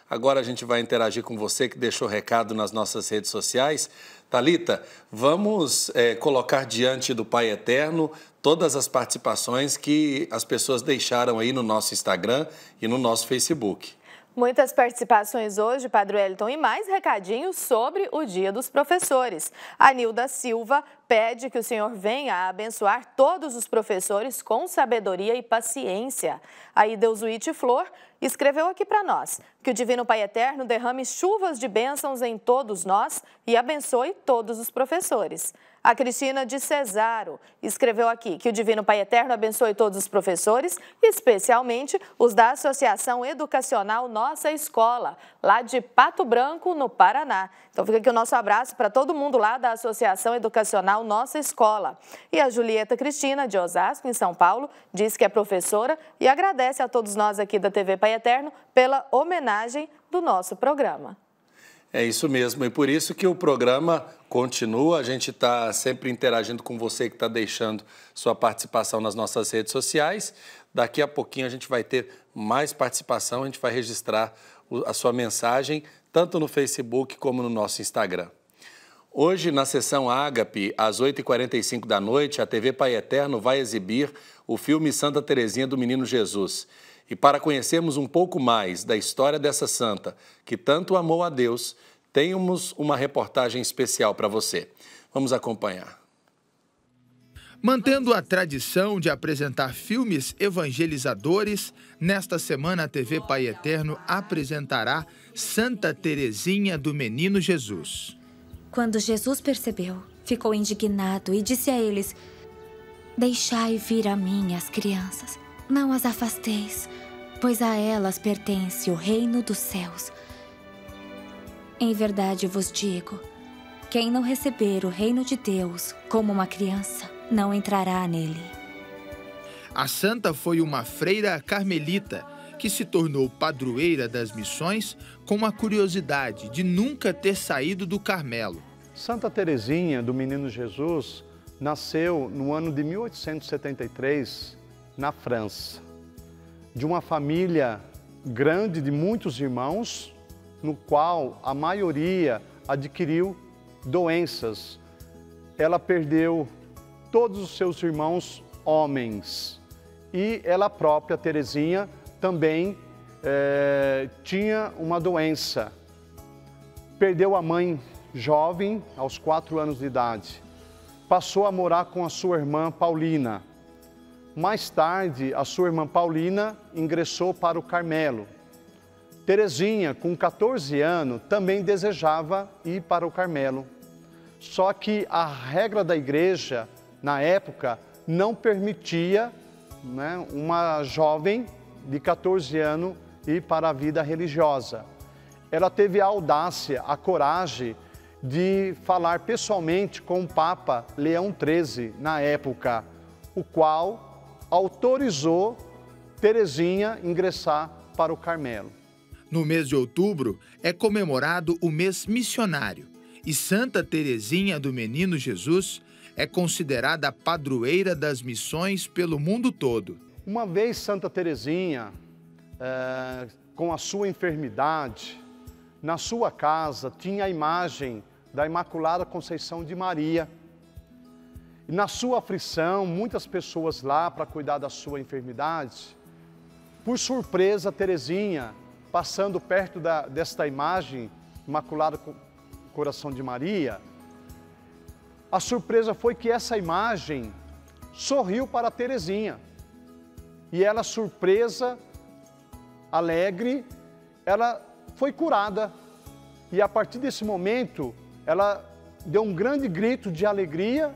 Agora a gente vai interagir com você que deixou recado nas nossas redes sociais. Thalita, vamos colocar diante do Pai Eterno todas as participações que as pessoas deixaram aí no nosso Instagram e no nosso Facebook. Muitas participações hoje, Padre Wellington, e mais recadinhos sobre o Dia dos Professores. A Nilda Silva pede que o Senhor venha a abençoar todos os professores com sabedoria e paciência. A Ideusuíte Flor escreveu aqui para nós que o Divino Pai Eterno derrame chuvas de bênçãos em todos nós e abençoe todos os professores. A Cristina de Cesaro escreveu aqui que o Divino Pai Eterno abençoe todos os professores, especialmente os da Associação Educacional Nossa Escola, lá de Pato Branco, no Paraná. Então fica aqui o nosso abraço para todo mundo lá da Associação Educacional Nossa Escola. E a Julieta Cristina, de Osasco, em São Paulo, diz que é professora e agradece a todos nós aqui da TV Pai Eterno pela homenagem do nosso programa. É isso mesmo, e por isso que o programa continua, a gente está sempre interagindo com você que está deixando sua participação nas nossas redes sociais. Daqui a pouquinho a gente vai ter mais participação, a gente vai registrar a sua mensagem, tanto no Facebook como no nosso Instagram. Hoje, na sessão Ágape, às 8h45 da noite, a TV Pai Eterno vai exibir o filme Santa Teresinha do Menino Jesus. E para conhecermos um pouco mais da história dessa santa, que tanto amou a Deus, temos uma reportagem especial para você. Vamos acompanhar. Mantendo a tradição de apresentar filmes evangelizadores, nesta semana a TV Pai Eterno apresentará Santa Teresinha do Menino Jesus. Quando Jesus percebeu, ficou indignado e disse a eles: "Deixai vir a mim as crianças, não as afasteis, pois a elas pertence o reino dos céus. Em verdade vos digo, quem não receber o reino de Deus como uma criança, não entrará nele." A santa foi uma freira carmelita que se tornou padroeira das missões com a curiosidade de nunca ter saído do Carmelo. Santa Teresinha do Menino Jesus nasceu no ano de 1873 na França, de uma família grande de muitos irmãos, no qual a maioria adquiriu doenças. Ela perdeu todos os seus irmãos homens e ela própria, Teresinha, também tinha uma doença. Perdeu a mãe jovem, aos 4 anos de idade. Passou a morar com a sua irmã Paulina. Mais tarde, a sua irmã Paulina ingressou para o Carmelo. Teresinha, com 14 anos, também desejava ir para o Carmelo. Só que a regra da igreja, na época, não permitia, né, uma jovem de 14 anos ir para a vida religiosa. Ela teve a audácia, a coragem de falar pessoalmente com o Papa Leão XIII, na época, o qual autorizou Teresinha ingressar para o Carmelo. No mês de outubro é comemorado o mês missionário e Santa Teresinha do Menino Jesus é considerada a padroeira das missões pelo mundo todo. Uma vez Santa Teresinha, com a sua enfermidade, na sua casa tinha a imagem da Imaculada Conceição de Maria. E na sua aflição, muitas pessoas lá para cuidar da sua enfermidade, por surpresa, Teresinha, passando perto desta imagem, Imaculada Coração de Maria, a surpresa foi que essa imagem sorriu para Terezinha. E ela, surpresa, alegre, ela foi curada. E a partir desse momento, ela deu um grande grito de alegria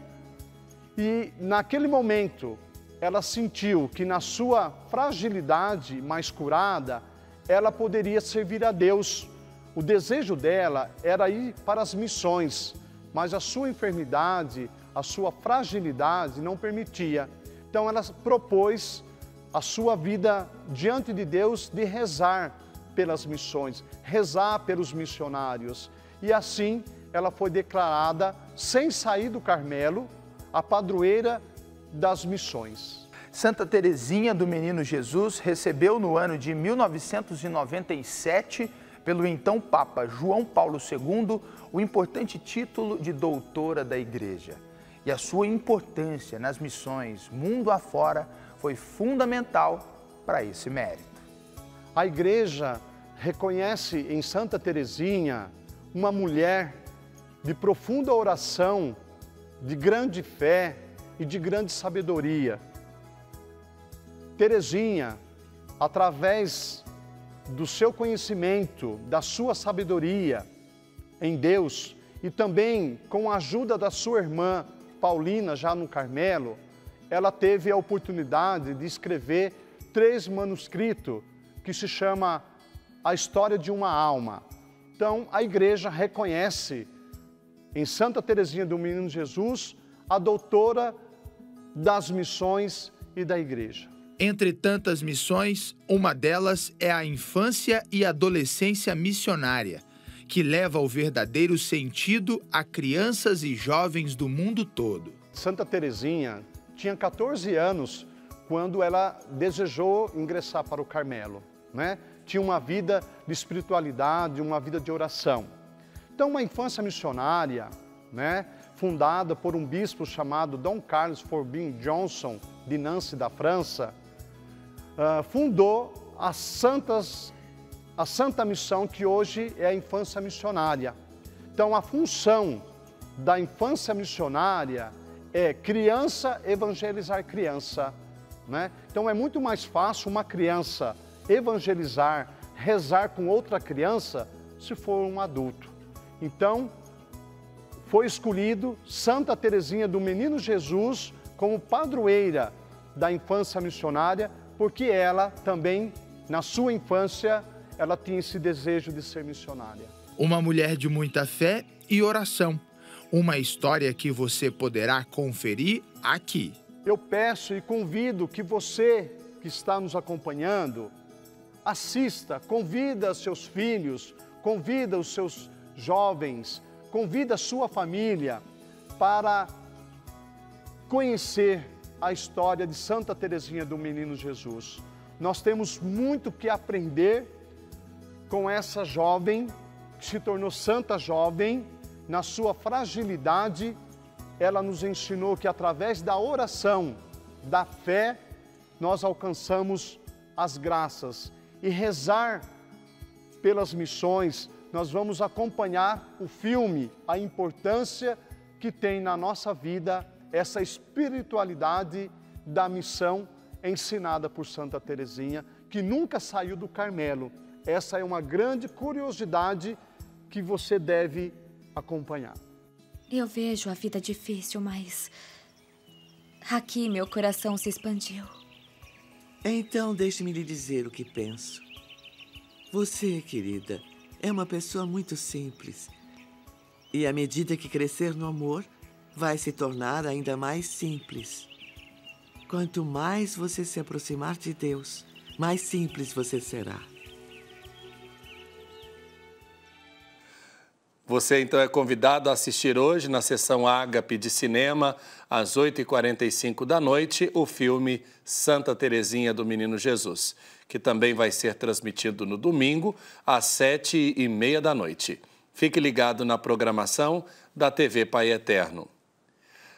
e naquele momento ela sentiu que na sua fragilidade mais curada, ela poderia servir a Deus. O desejo dela era ir para as missões, mas a sua enfermidade, a sua fragilidade não permitia. Então ela propôs a sua vida diante de Deus de rezar pelas missões, rezar pelos missionários. E assim ela foi declarada, sem sair do Carmelo, a padroeira das missões. Santa Terezinha do Menino Jesus recebeu no ano de 1997, pelo então Papa João Paulo II, o importante título de doutora da Igreja. E a sua importância nas missões mundo afora foi fundamental para esse mérito. A Igreja reconhece em Santa Terezinha uma mulher de profunda oração, de grande fé e de grande sabedoria. Terezinha, através do seu conhecimento, da sua sabedoria em Deus e também com a ajuda da sua irmã Paulina, já no Carmelo, ela teve a oportunidade de escrever 3 manuscritos que se chama A História de uma Alma. Então, a Igreja reconhece em Santa Terezinha do Menino Jesus a doutora das missões e da Igreja. Entre tantas missões, uma delas é a infância e adolescência missionária, que leva o verdadeiro sentido a crianças e jovens do mundo todo. Santa Terezinha tinha 14 anos quando ela desejou ingressar para o Carmelo, né? Tinha uma vida de espiritualidade, uma vida de oração. Então, uma infância missionária, né, fundada por um bispo chamado Dom Carlos Forbin Johnson, de Nancy, da França, fundou a Santa Missão, que hoje é a infância missionária. Então, a função da infância missionária é criança evangelizar criança, né? Então, é muito mais fácil uma criança evangelizar, rezar com outra criança, se for um adulto. Então, foi escolhido Santa Terezinha do Menino Jesus como padroeira da infância missionária, porque ela também, na sua infância, ela tinha esse desejo de ser missionária. Uma mulher de muita fé e oração. Uma história que você poderá conferir aqui. Eu peço e convido que você que está nos acompanhando, assista, convida seus filhos, convida os seus jovens, convida a sua família para conhecer a história de Santa Terezinha do Menino Jesus. Nós temos muito que aprender com essa jovem, que se tornou santa jovem, na sua fragilidade. Ela nos ensinou que através da oração, da fé, nós alcançamos as graças. E rezar pelas missões, nós vamos acompanhar o filme, a importância que tem na nossa vida essa espiritualidade da missão ensinada por Santa Terezinha, que nunca saiu do Carmelo. Essa é uma grande curiosidade que você deve acompanhar. Eu vejo a vida difícil, mas aqui meu coração se expandiu. Então, deixe-me lhe dizer o que penso. Você, querida, é uma pessoa muito simples. E à medida que crescer no amor, vai se tornar ainda mais simples. Quanto mais você se aproximar de Deus, mais simples você será. Você, então, é convidado a assistir hoje, na sessão Ágape de Cinema, às 8h45 da noite, o filme Santa Terezinha do Menino Jesus, que também vai ser transmitido no domingo, às 7h30 da noite. Fique ligado na programação da TV Pai Eterno.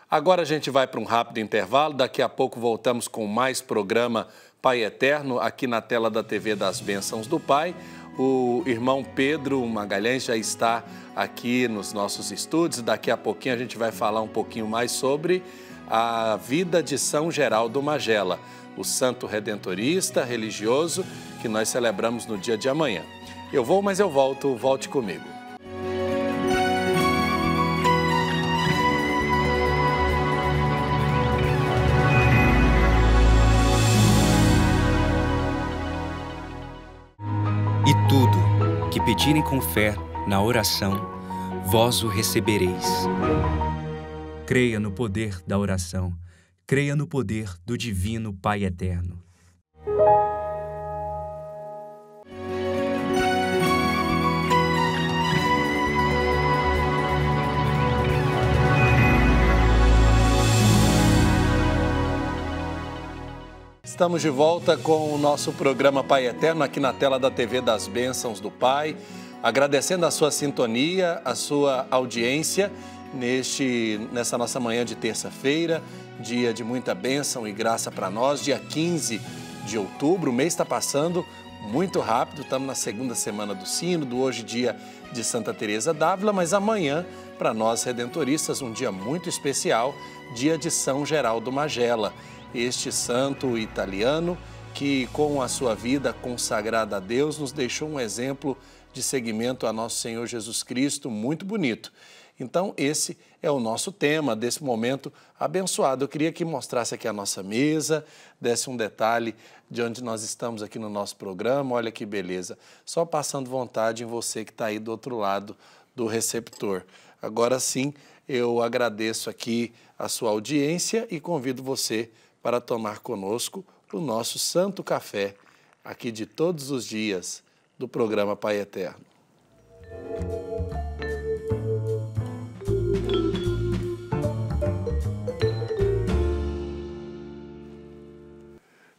Agora a gente vai para um rápido intervalo, daqui a pouco voltamos com mais programa Pai Eterno, aqui na tela da TV das Bênçãos do Pai. O irmão Pedro Magalhães já está aqui nos nossos estúdios. Daqui a pouquinho a gente vai falar um pouquinho mais sobre a vida de São Geraldo Magela, o santo redentorista religioso que nós celebramos no dia de amanhã. Eu vou, mas eu volto. Volte comigo. E tudo que pedirem com fé na oração, vós o recebereis. Creia no poder da oração. Creia no poder do Divino Pai Eterno. Estamos de volta com o nosso programa Pai Eterno aqui na tela da TV das Bênçãos do Pai, agradecendo a sua sintonia, a sua audiência nessa nossa manhã de terça-feira, dia de muita bênção e graça para nós, dia 15 de outubro. O mês está passando muito rápido, estamos na segunda semana do Sínodo, hoje dia de Santa Teresa d'Ávila, mas amanhã, para nós redentoristas, um dia muito especial, dia de São Geraldo Magela, este santo italiano que, com a sua vida consagrada a Deus, nos deixou um exemplo de seguimento a nosso Senhor Jesus Cristo muito bonito. Então, esse é o nosso tema desse momento abençoado. Eu queria que mostrasse aqui a nossa mesa, desse um detalhe de onde nós estamos aqui no nosso programa. Olha que beleza. Só passando vontade em você que está aí do outro lado do receptor. Agora sim, eu agradeço aqui a sua audiência e convido você para tomar conosco o nosso Santo Café, aqui de todos os dias do programa Pai Eterno.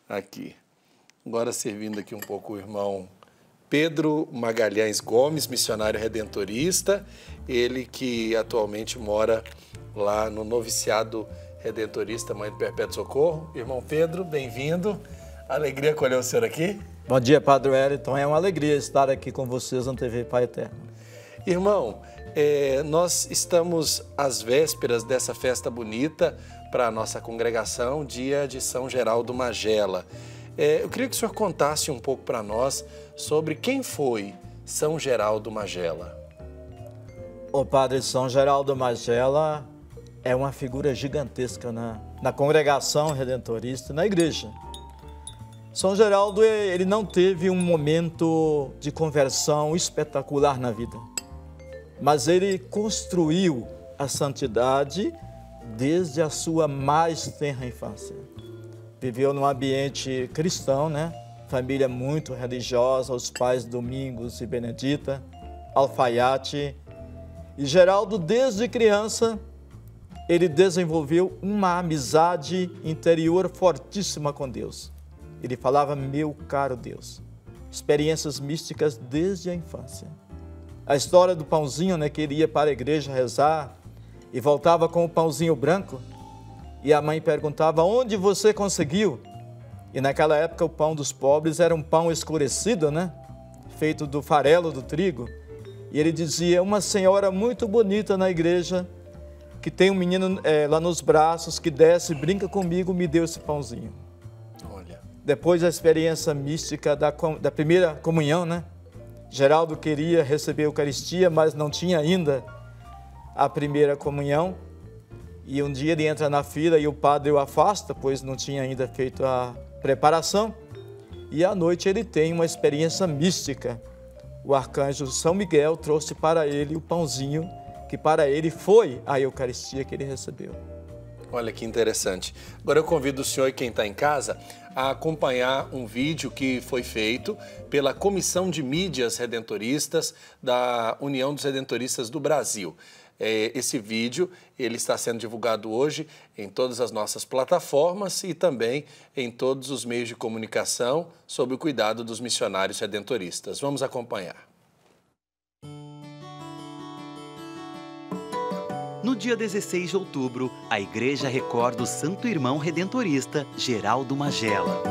Aqui. Agora servindo aqui um pouco o irmão Pedro Magalhães Gomes, missionário redentorista, ele que atualmente mora lá no noviciado redentorista Mãe do Perpétuo Socorro. Irmão Pedro, bem-vindo. Alegria acolher o senhor aqui. Bom dia, Padre Wellington. É uma alegria estar aqui com vocês na TV Pai Eterno. Irmão, nós estamos às vésperas dessa festa bonita para a nossa congregação, dia de São Geraldo Magela. Eu queria que o senhor contasse um pouco para nós sobre quem foi São Geraldo Magela. O Padre São Geraldo Magela é uma figura gigantesca na congregação redentorista, na igreja. São Geraldo, ele não teve um momento de conversão espetacular na vida, mas ele construiu a santidade desde a sua mais tenra infância. Viveu num ambiente cristão, né? Família muito religiosa, os pais Domingos e Benedita, alfaiate. E Geraldo, desde criança, ele desenvolveu uma amizade interior fortíssima com Deus. Ele falava, meu caro Deus. Experiências místicas desde a infância. A história do pãozinho, né, que ele ia para a igreja rezar e voltava com o pãozinho branco. E a mãe perguntava, onde você conseguiu? E naquela época o pão dos pobres era um pão escurecido, né? Feito do farelo do trigo. E ele dizia, uma senhora muito bonita na igreja, que tem um menino lá nos braços, que desce e brinca comigo, me deu esse pãozinho. Olha. Depois da experiência mística da primeira comunhão, né? Geraldo queria receber a Eucaristia, mas não tinha ainda a primeira comunhão. E um dia ele entra na fila e o padre o afasta, pois não tinha ainda feito a preparação. E à noite ele tem uma experiência mística. O arcanjo São Miguel trouxe para ele o pãozinho, que para ele foi a Eucaristia que ele recebeu. Olha que interessante. Agora eu convido o senhor e quem está em casa a acompanhar um vídeo que foi feito pela Comissão de Mídias Redentoristas da União dos Redentoristas do Brasil. Esse vídeo ele está sendo divulgado hoje em todas as nossas plataformas e também em todos os meios de comunicação sob o cuidado dos missionários redentoristas. Vamos acompanhar. No dia 16 de outubro, a Igreja recorda o Santo Irmão Redentorista Geraldo Magela.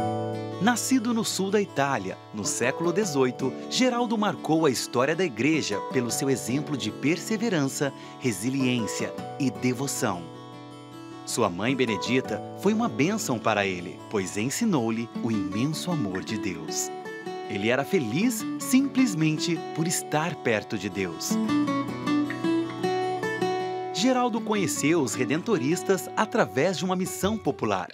Nascido no sul da Itália, no século XVIII, Geraldo marcou a história da igreja pelo seu exemplo de perseverança, resiliência e devoção. Sua mãe Benedita foi uma bênção para ele, pois ensinou-lhe o imenso amor de Deus. Ele era feliz simplesmente por estar perto de Deus. Geraldo conheceu os redentoristas através de uma missão popular.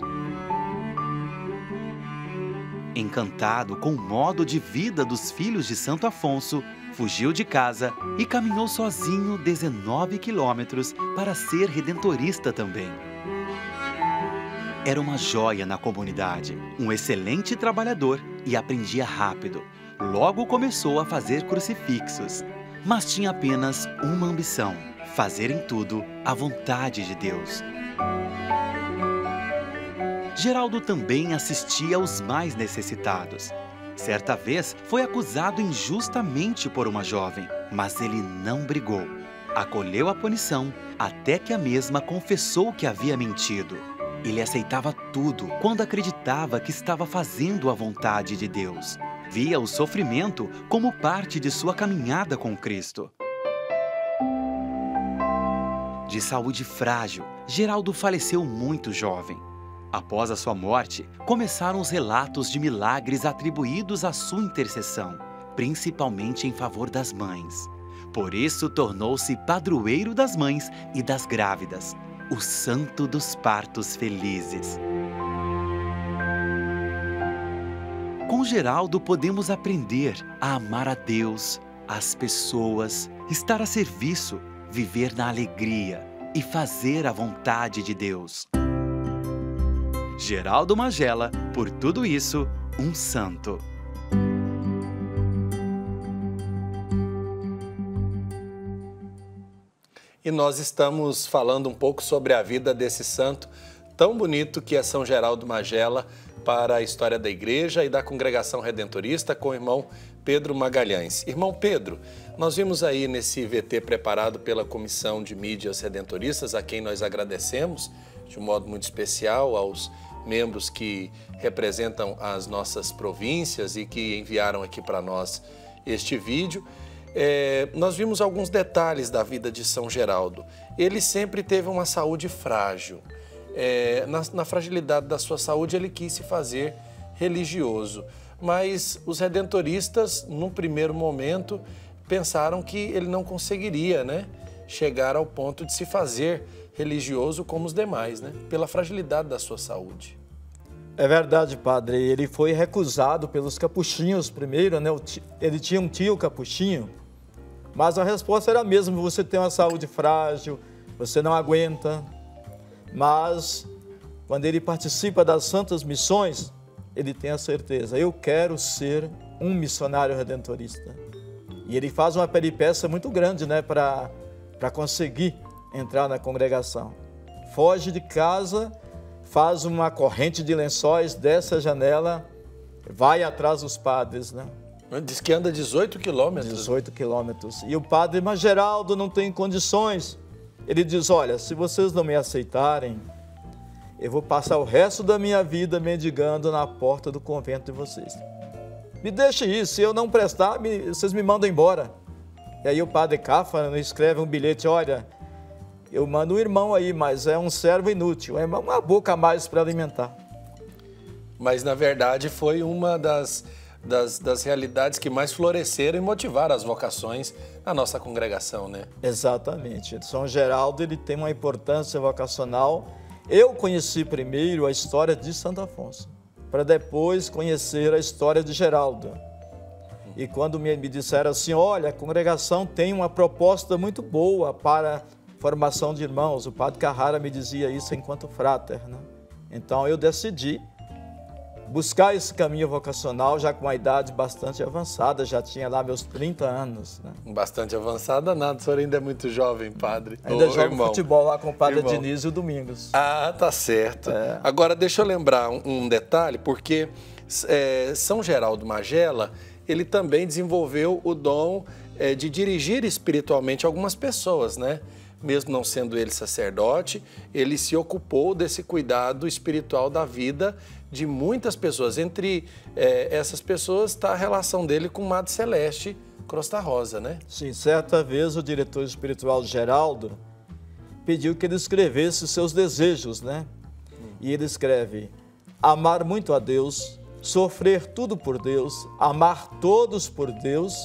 Encantado com o modo de vida dos filhos de Santo Afonso, fugiu de casa e caminhou sozinho 19 quilômetros para ser redentorista também. Era uma joia na comunidade, um excelente trabalhador e aprendia rápido. Logo começou a fazer crucifixos, mas tinha apenas uma ambição: fazer em tudo a vontade de Deus. Geraldo também assistia aos mais necessitados. Certa vez foi acusado injustamente por uma jovem, mas ele não brigou. Acolheu a punição até que a mesma confessou que havia mentido. Ele aceitava tudo quando acreditava que estava fazendo a vontade de Deus. Via o sofrimento como parte de sua caminhada com Cristo. De saúde frágil, Geraldo faleceu muito jovem. Após a sua morte, começaram os relatos de milagres atribuídos à sua intercessão, principalmente em favor das mães. Por isso, tornou-se padroeiro das mães e das grávidas, o santo dos partos felizes. Com Geraldo, podemos aprender a amar a Deus, as pessoas, estar a serviço, viver na alegria e fazer a vontade de Deus. Geraldo Magela, por tudo isso, um santo. E nós estamos falando um pouco sobre a vida desse santo tão bonito que é São Geraldo Magela para a história da igreja e da congregação redentorista com o irmão Pedro Magalhães. Irmão Pedro, nós vimos aí nesse VT preparado pela Comissão de Mídias Redentoristas, a quem nós agradecemos de um modo muito especial aos membros que representam as nossas províncias e que enviaram aqui para nós este vídeo. Nós vimos alguns detalhes da vida de São Geraldo. Ele sempre teve uma saúde frágil. Na fragilidade da sua saúde, ele quis se fazer religioso. Mas os redentoristas, num primeiro momento, pensaram que ele não conseguiria, chegar ao ponto de se fazer religioso como os demais, pela fragilidade da sua saúde. É verdade, padre. Ele foi recusado pelos capuchinhos primeiro, Ele tinha um tio capuchinho, mas a resposta era a mesma: você tem uma saúde frágil, você não aguenta. Mas, quando ele participa das santas missões, ele tem a certeza: eu quero ser um missionário redentorista. E ele faz uma peripécia muito grande, para conseguir entrar na congregação. Foge de casa, faz uma corrente de lençóis, desce a janela, vai atrás dos padres, Diz que anda 18 quilômetros. 18 quilômetros. E o padre: mas Geraldo, não tem condições. Ele diz: olha, se vocês não me aceitarem, eu vou passar o resto da minha vida mendigando na porta do convento de vocês. Me deixe ir, se eu não prestar, vocês me mandam embora. E aí o padre Cáfaro escreve um bilhete: olha, eu mando um irmão aí, mas é um servo inútil, é uma boca a mais para alimentar. Mas, na verdade, foi uma das realidades que mais floresceram e motivaram as vocações na nossa congregação, Exatamente. São Geraldo, ele tem uma importância vocacional. Eu conheci primeiro a história de Santo Afonso, para depois conhecer a história de Geraldo. E quando me disseram assim: olha, a congregação tem uma proposta muito boa para formação de irmãos, o padre Carrara me dizia isso enquanto fráter, Então eu decidi buscar esse caminho vocacional já com uma idade bastante avançada, já tinha lá meus 30 anos. Bastante avançada nada, o senhor ainda é muito jovem, padre. Ainda jogo futebol lá com o padre Diniz e o Domingos. Ah, tá certo. Agora, deixa eu lembrar um detalhe, porque São Geraldo Magela, ele também desenvolveu o dom de dirigir espiritualmente algumas pessoas, mesmo não sendo ele sacerdote, ele se ocupou desse cuidado espiritual da vida de muitas pessoas. Entre essas pessoas está a relação dele com Madre Celeste Crosta Rosa, né? Sim, certa vez o diretor espiritual Geraldo pediu que ele escrevesse os seus desejos, né? E ele escreve: amar muito a Deus, sofrer tudo por Deus, amar todos por Deus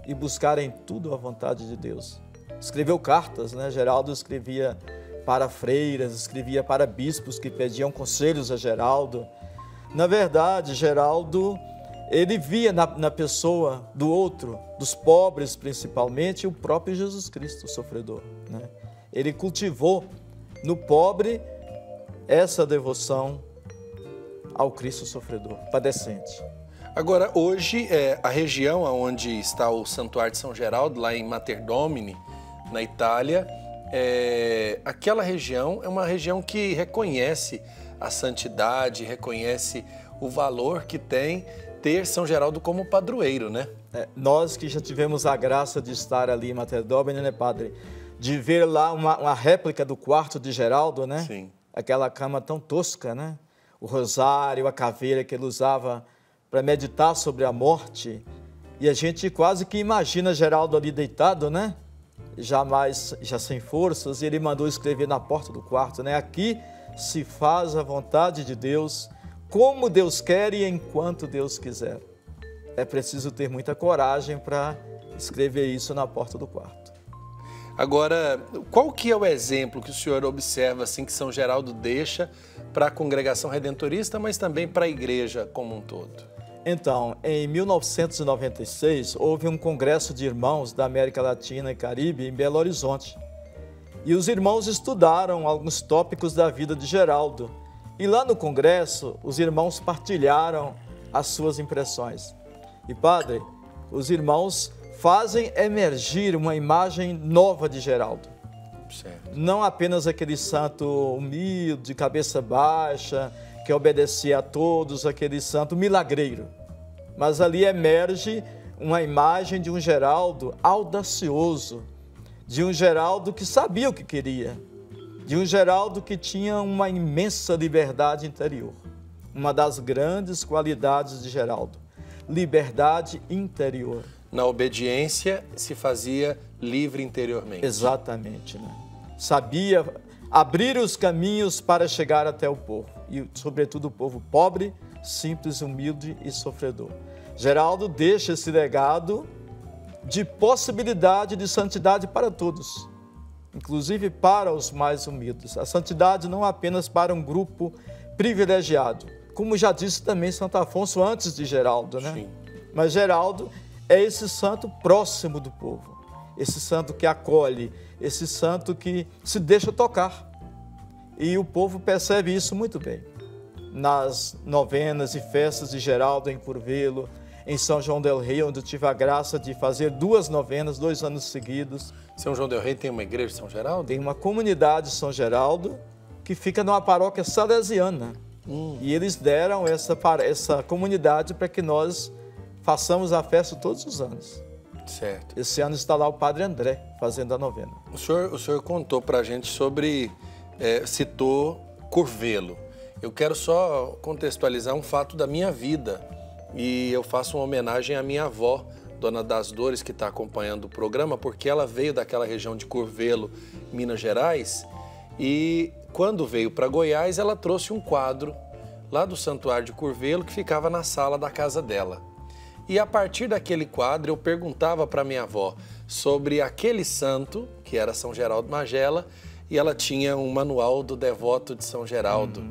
e buscar em tudo a vontade de Deus. Escreveu cartas, né? Geraldo escrevia para freiras, escrevia para bispos que pediam conselhos a Geraldo. Na verdade, Geraldo, ele via na pessoa do outro, dos pobres principalmente, o próprio Jesus Cristo, o sofredor, né? Ele cultivou no pobre essa devoção ao Cristo sofredor, padecente. Agora, hoje, a região onde está o Santuário de São Geraldo, lá em Mater Domini, na Itália, aquela região é uma região que reconhece a santidade, reconhece o valor que tem ter São Geraldo como padroeiro, né? Nós que já tivemos a graça de estar ali em Mater Domini, né, padre? De ver lá uma réplica do quarto de Geraldo, né? Sim. Aquela cama tão tosca, né? O rosário, a caveira que ele usava para meditar sobre a morte. E a gente quase que imagina Geraldo ali deitado, né? Já sem forças, e ele mandou escrever na porta do quarto, né? Aqui se faz a vontade de Deus, como Deus quer e enquanto Deus quiser. É preciso ter muita coragem para escrever isso na porta do quarto. Agora, qual que é o exemplo que o senhor observa assim que São Geraldo deixa para a congregação redentorista, mas também para a igreja como um todo? Então, em 1996, houve um congresso de irmãos da América Latina e Caribe em Belo Horizonte. E os irmãos estudaram alguns tópicos da vida de Geraldo. E lá no congresso, os irmãos partilharam as suas impressões. E, padre, os irmãos fazem emergir uma imagem nova de Geraldo. Certo. Não apenas aquele santo humilde, de cabeça baixa, que obedecia a todos, aquele santo milagreiro. Mas ali emerge uma imagem de um Geraldo audacioso, de um Geraldo que sabia o que queria, de um Geraldo que tinha uma imensa liberdade interior. Uma das grandes qualidades de Geraldo, liberdade interior. Na obediência se fazia livre interiormente. Exatamente, né? Sabia abrir os caminhos para chegar até o povo, e sobretudo o povo pobre, simples, humilde e sofredor. Geraldo deixa esse legado de possibilidade de santidade para todos, inclusive para os mais humildes. A santidade não apenas para um grupo privilegiado, como já disse também Santo Afonso antes de Geraldo, né? Sim. Mas Geraldo é esse santo próximo do povo, esse santo que acolhe, esse santo que se deixa tocar. E o povo percebe isso muito bem. Nas novenas e festas de Geraldo em Curvelo, em São João del Rei, onde eu tive a graça de fazer 2 novenas, 2 anos seguidos. São João del Rei tem uma igreja de São Geraldo? Tem uma comunidade de São Geraldo que fica numa paróquia salesiana. E eles deram essa comunidade para que nós façamos a festa todos os anos. Certo. Esse ano está lá o Padre André fazendo a novena. O senhor contou para a gente sobre, citou Curvelo. Eu quero só contextualizar um fato da minha vida e eu faço uma homenagem à minha avó, Dona das Dores, que está acompanhando o programa, porque ela veio daquela região de Curvelo, Minas Gerais, e quando veio para Goiás, ela trouxe um quadro lá do Santuário de Curvelo que ficava na sala da casa dela. E a partir daquele quadro eu perguntava para minha avó sobre aquele santo, que era São Geraldo Magela, e ela tinha um manual do devoto de São Geraldo,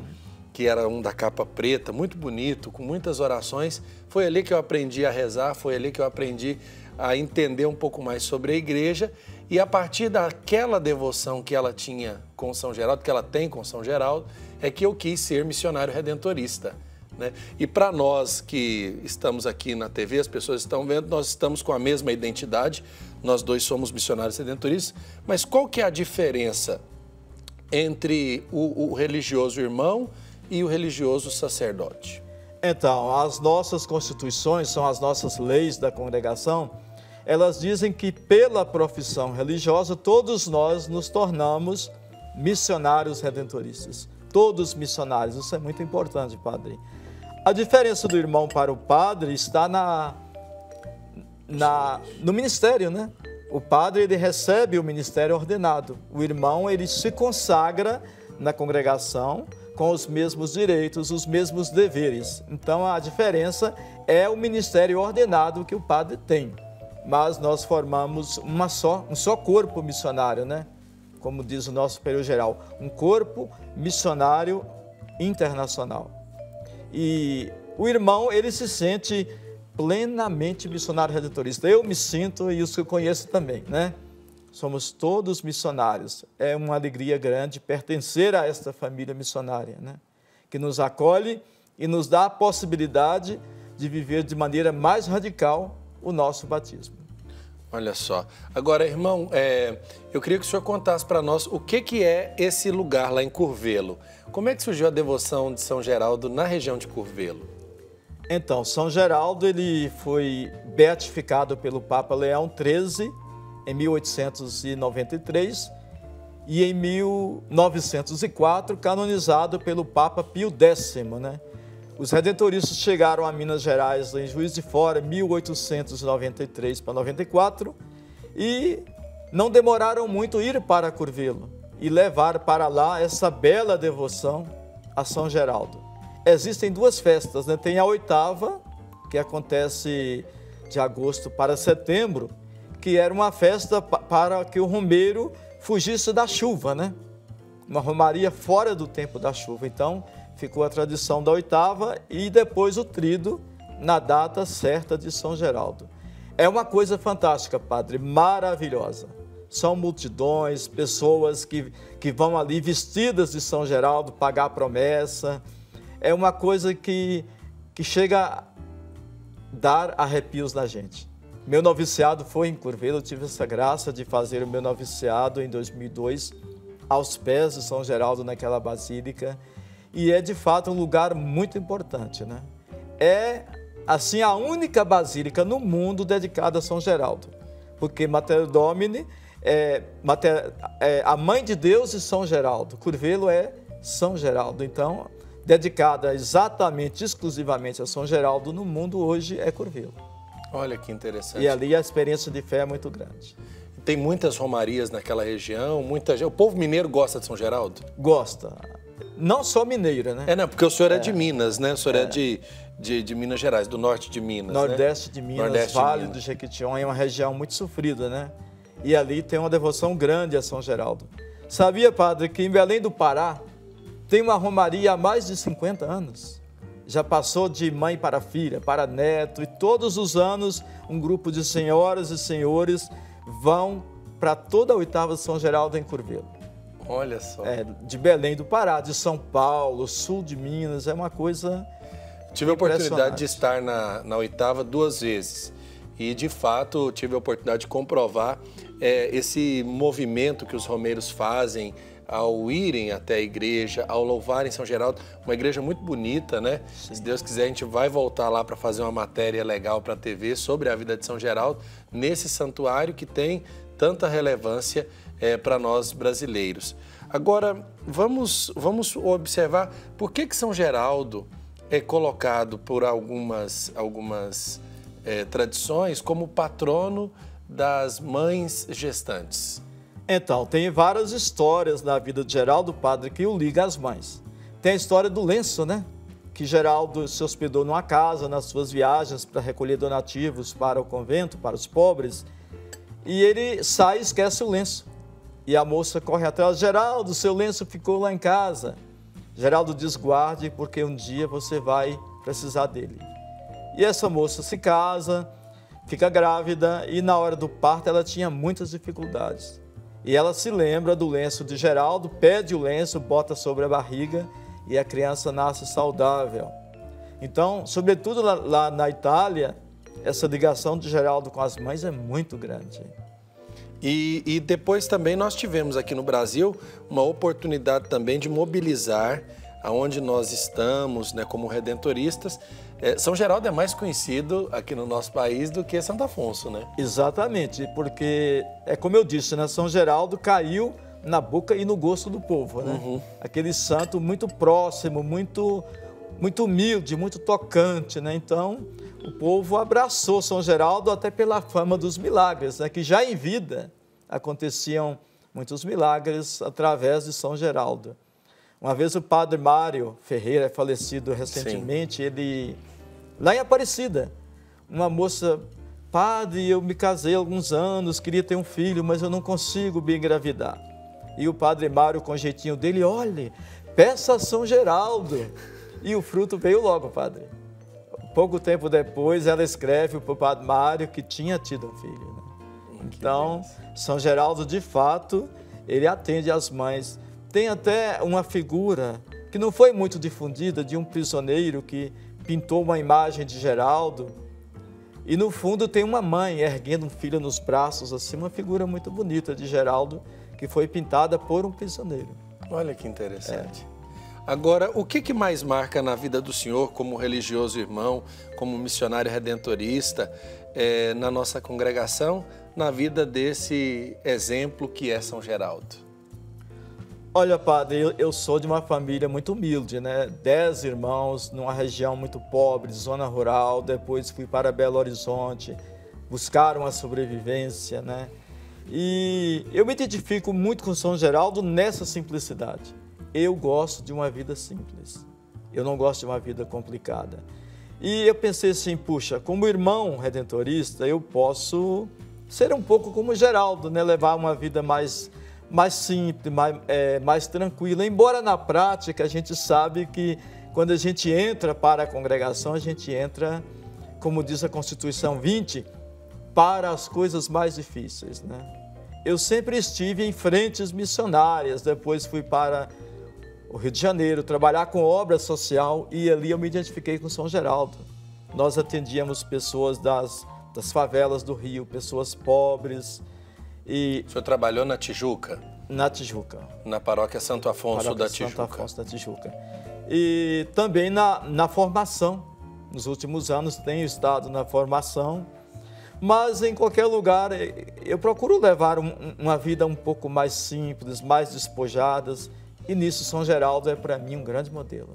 que era um da capa preta, muito bonito, com muitas orações. Foi ali que eu aprendi a rezar, foi ali que eu aprendi a entender um pouco mais sobre a igreja, e a partir daquela devoção que ela tinha com São Geraldo, que ela tem com São Geraldo, é que eu quis ser missionário redentorista, né? E para nós que estamos aqui na TV, as pessoas estão vendo, nós estamos com a mesma identidade, nós dois somos missionários redentoristas, mas qual que é a diferença entre o religioso irmão e o religioso sacerdote? Então, as nossas constituições, são as nossas leis da congregação, elas dizem que pela profissão religiosa, todos nós nos tornamos missionários redentoristas. Todos missionários, isso é muito importante, padre. A diferença do irmão para o padre está no ministério, né? O padre, ele recebe o ministério ordenado. O irmão, ele se consagra na congregação com os mesmos direitos, os mesmos deveres. Então, a diferença é o ministério ordenado que o padre tem. Mas nós formamos um só corpo missionário, né? Como diz o nosso superior geral, um corpo missionário internacional. E o irmão, ele se sente plenamente missionário redentorista. Eu me sinto, e os que eu conheço também, né? Somos todos missionários. É uma alegria grande pertencer a esta família missionária, né? Que nos acolhe e nos dá a possibilidade de viver de maneira mais radical o nosso batismo. Olha só. Agora, irmão, eu queria que o senhor contasse para nós o que é esse lugar lá em Curvelo. Como é que surgiu a devoção de São Geraldo na região de Curvelo? Então, São Geraldo, ele foi beatificado pelo Papa Leão XIII em 1893 e em 1904 canonizado pelo Papa Pio X, né? Os redentoristas chegaram a Minas Gerais em Juiz de Fora em 1893 para 94 e não demoraram muito ir para Curvelo e levar para lá essa bela devoção a São Geraldo. Existem duas festas, né? Tem a oitava, que acontece de agosto para setembro, que era uma festa para que o romeiro fugisse da chuva, né? Uma romaria fora do tempo da chuva. Então, ficou a tradição da oitava e depois o tríduo na data certa de São Geraldo. É uma coisa fantástica, padre, maravilhosa. São multidões, pessoas que vão ali vestidas de São Geraldo pagar a promessa. É uma coisa que chega a dar arrepios na gente. Meu noviciado foi em Curvelo, eu tive essa graça de fazer o meu noviciado em 2002, aos pés de São Geraldo, naquela basílica. E é, de fato, um lugar muito importante, né? É, assim, a única basílica no mundo dedicada a São Geraldo. Porque Mater Domini a Mãe de Deus e São Geraldo. Curvelo é São Geraldo. Então, dedicada exatamente, exclusivamente a São Geraldo no mundo hoje é Curvelo. Olha que interessante. E ali a experiência de fé é muito grande. Tem muitas romarias naquela região, o povo mineiro gosta de São Geraldo? Gosta. Não só mineira, né? Não, porque o senhor é de Minas, né? O senhor é de Minas Gerais, do norte de Minas, Nordeste, né? De Minas, Nordeste Vale de Minas. Do Jequitinhonha, é uma região muito sofrida, né? E ali tem uma devoção grande a São Geraldo. Sabia, padre, que em Belém do Pará tem uma romaria há mais de 50 anos? Já passou de mãe para filha, para neto, e todos os anos um grupo de senhoras e senhores vão para toda a oitava de São Geraldo em Curvelo. Olha só. De Belém do Pará, de São Paulo, sul de Minas, é uma coisa Tive a oportunidade de estar na oitava 2 vezes e, de fato, tive a oportunidade de comprovar esse movimento que os romeiros fazem ao irem até a igreja, ao louvarem São Geraldo, uma igreja muito bonita, né? Sim. Se Deus quiser, a gente vai voltar lá para fazer uma matéria legal para a TV sobre a vida de São Geraldo, nesse santuário que tem tanta relevância para nós brasileiros. Agora, vamos observar por que São Geraldo é colocado por algumas tradições como patrono das mães gestantes. Então, tem várias histórias na vida de Geraldo, padre, que o liga às mães. Tem a história do lenço, né? Que Geraldo se hospedou numa casa nas suas viagens para recolher donativos para o convento, para os pobres, e ele sai e esquece o lenço. E a moça corre atrás: Geraldo, seu lenço ficou lá em casa. Geraldo diz: guarde, porque um dia você vai precisar dele. E essa moça se casa, fica grávida, e na hora do parto ela tinha muitas dificuldades. E ela se lembra do lenço de Geraldo, pede o lenço, bota sobre a barriga e a criança nasce saudável. Então, sobretudo lá na Itália, essa ligação de Geraldo com as mães é muito grande. E depois também nós tivemos aqui no Brasil uma oportunidade também de mobilizar aonde nós estamos, né, como redentoristas, São Geraldo é mais conhecido aqui no nosso país do que Santo Afonso, né? Exatamente, porque é como eu disse, né, São Geraldo caiu na boca e no gosto do povo, né? Uhum. Aquele santo muito próximo, muito humilde, muito tocante, né? Então, o povo abraçou São Geraldo até pela fama dos milagres, né? Que já em vida aconteciam muitos milagres através de São Geraldo. Uma vez o padre Mário Ferreira, falecido recentemente, ele, lá em Aparecida, uma moça: padre, eu me casei há alguns anos, queria ter um filho, mas eu não consigo me engravidar. E o padre Mário, com o jeitinho dele: olhe, peça a São Geraldo. E o fruto veio logo, padre. Pouco tempo depois, ela escreve para o padre Mário que tinha tido um filho, né? Então, São Geraldo, de fato, ele atende às mães. Tem até uma figura que não foi muito difundida, de um prisioneiro que pintou uma imagem de Geraldo. E no fundo tem uma mãe erguendo um filho nos braços, assim, uma figura muito bonita de Geraldo, que foi pintada por um prisioneiro. Olha que interessante. Agora, o que mais marca na vida do senhor como religioso irmão, como missionário redentorista, na nossa congregação, na vida desse exemplo que é São Geraldo? Olha, padre, eu sou de uma família muito humilde, né? 10 irmãos, numa região muito pobre, zona rural. Depois fui para Belo Horizonte, buscaram a sobrevivência, né? E eu me identifico muito com São Geraldo nessa simplicidade. Eu gosto de uma vida simples. Eu não gosto de uma vida complicada. E eu pensei assim, puxa, como irmão redentorista, eu posso ser um pouco como Geraldo, né? Levar uma vida mais simples, mais tranquila. Embora na prática a gente sabe que quando a gente entra para a congregação, a gente entra, como diz a Constituição 20, para as coisas mais difíceis, né? Eu sempre estive em frentes missionárias, depois fui para o Rio de Janeiro trabalhar com obra social e ali eu me identifiquei com São Geraldo. Nós atendíamos pessoas das favelas do Rio, pessoas pobres. E o senhor trabalhou na Tijuca? Na Tijuca. Na paróquia Santo Afonso da Tijuca. Santo Afonso da Tijuca. E também na formação. Nos últimos anos tenho estado na formação, mas em qualquer lugar eu procuro levar uma vida um pouco mais simples, mais despojadas, e nisso São Geraldo é para mim um grande modelo.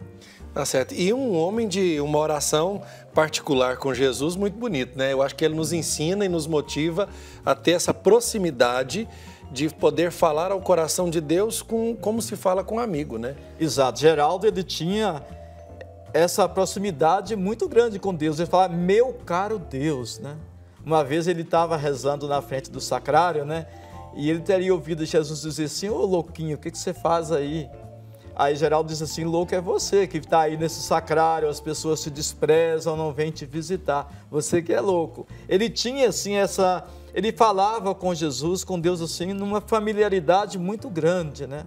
Tá certo. E um homem de uma oração particular com Jesus muito bonito, né? Eu acho que ele nos ensina e nos motiva a ter essa proximidade de poder falar ao coração de Deus como se fala com um amigo, né? Exato. Geraldo, ele tinha essa proximidade muito grande com Deus. Ele falava, meu caro Deus, né? Uma vez ele estava rezando na frente do sacrário, né? E ele teria ouvido Jesus dizer assim, ô louquinho, o que você faz aí? Aí Geraldo diz assim, louco é você que está aí nesse sacrário, as pessoas te desprezam, não vêm te visitar, você que é louco. Ele tinha assim ele falava com Jesus, com Deus assim, numa familiaridade muito grande, né?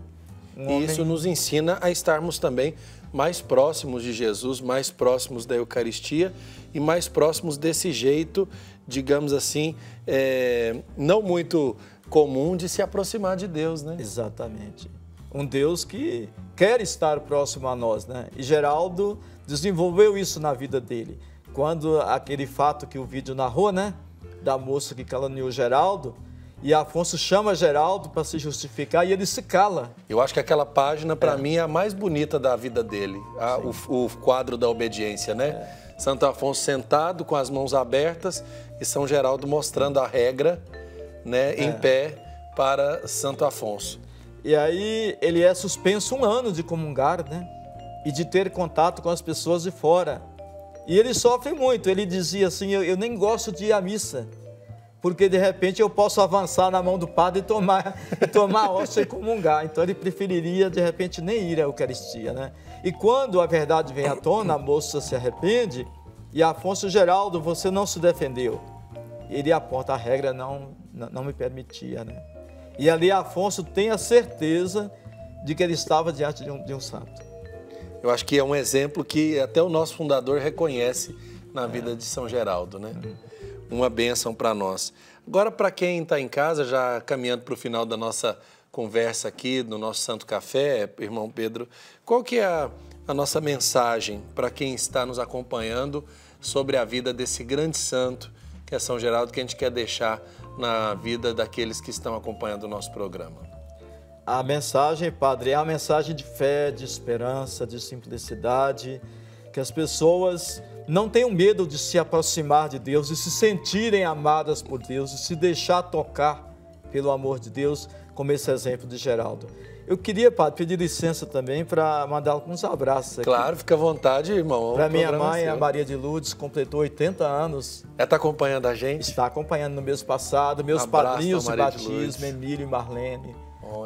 E isso nos ensina a estarmos também mais próximos de Jesus, mais próximos da Eucaristia e mais próximos desse jeito, digamos assim, não muito comum de se aproximar de Deus, né? Exatamente. Um Deus que quer estar próximo a nós, né? E Geraldo desenvolveu isso na vida dele. Quando aquele fato que o vídeo narrou, né? Da moça que caluniou Geraldo, e Afonso chama Geraldo para se justificar e ele se cala. Eu acho que aquela página, para mim, é a mais bonita da vida dele. O quadro da obediência, né? Santo Afonso sentado com as mãos abertas e São Geraldo mostrando a regra, né, em pé para Santo Afonso. E aí ele é suspenso 1 ano de comungar, né? E de ter contato com as pessoas de fora. E ele sofre muito. Ele dizia assim, eu nem gosto de ir à missa, porque de repente eu posso avançar na mão do padre e tomar a hóstia e comungar. Então ele preferiria de repente nem ir à Eucaristia, né? E quando a verdade vem à tona, a moça se arrepende e Afonso, Geraldo, você não se defendeu. Ele aponta, a regra não me permitia, né? E ali Afonso tem a certeza de que ele estava diante de um santo. Eu acho que é um exemplo que até o nosso fundador reconhece na vida de São Geraldo, né? Uma bênção para nós. Agora, para quem está em casa, já caminhando para o final da nossa conversa aqui, no nosso Santo Café, irmão Pedro, qual que é a nossa mensagem para quem está nos acompanhando sobre a vida desse grande santo, que é São Geraldo, que a gente quer deixar na vida daqueles que estão acompanhando o nosso programa? A mensagem, Padre, é a mensagem de fé, de esperança, de simplicidade, que as pessoas não tenham medo de se aproximar de Deus, de se sentirem amadas por Deus, de se deixar tocar pelo amor de Deus, como esse exemplo de Geraldo. Eu queria, Padre, pedir licença também para mandar alguns abraços aqui. Claro, fica à vontade, irmão. Para minha mãe, a Maria de Lourdes, completou 80 anos. Ela está acompanhando a gente? Está acompanhando no mês passado. Meus padrinhos de batismo, Emílio e Marlene,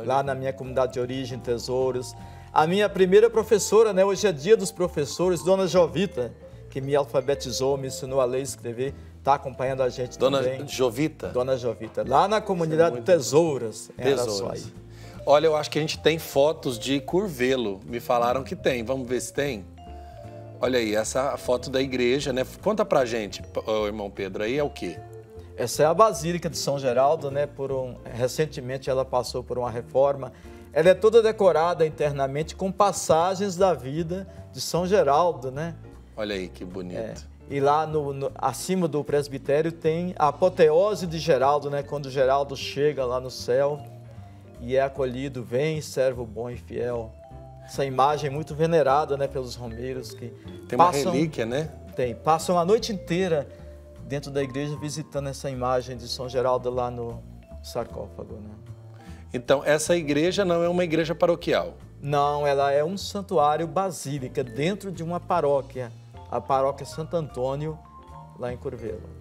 lá na minha comunidade de origem, Tesouros. A minha primeira professora, né, hoje é dia dos professores, Dona Jovita, que me alfabetizou, me ensinou a ler e escrever, está acompanhando a gente também. Dona Jovita? Dona Jovita, lá na comunidade Tesouras, em Araçuaí. Olha, eu acho que a gente tem fotos de Curvelo. Me falaram que tem. Vamos ver se tem? Olha aí, essa foto da igreja, né? Conta pra gente, irmão Pedro, aí é o quê? Essa é a Basílica de São Geraldo, né? Recentemente ela passou por uma reforma. Ela é toda decorada internamente com passagens da vida de São Geraldo, né? Olha aí, que bonito. E lá acima do presbitério tem a apoteose de Geraldo, né? Quando Geraldo chega lá no céu e é acolhido, vem, servo bom e fiel. Essa imagem muito venerada, né, pelos romeiros que tem uma relíquia, né? Passam a noite inteira dentro da igreja visitando essa imagem de São Geraldo lá no sarcófago, né? Então, essa igreja não é uma igreja paroquial? Não, ela é um santuário basílica dentro de uma paróquia, a paróquia Santo Antônio, lá em Curvelo.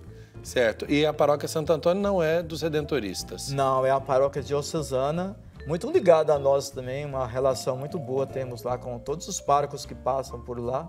Certo. E a paróquia Santo Antônio não é dos redentoristas? Não, é a paróquia diocesana, muito ligada a nós também, uma relação muito boa temos lá com todos os párocos que passam por lá.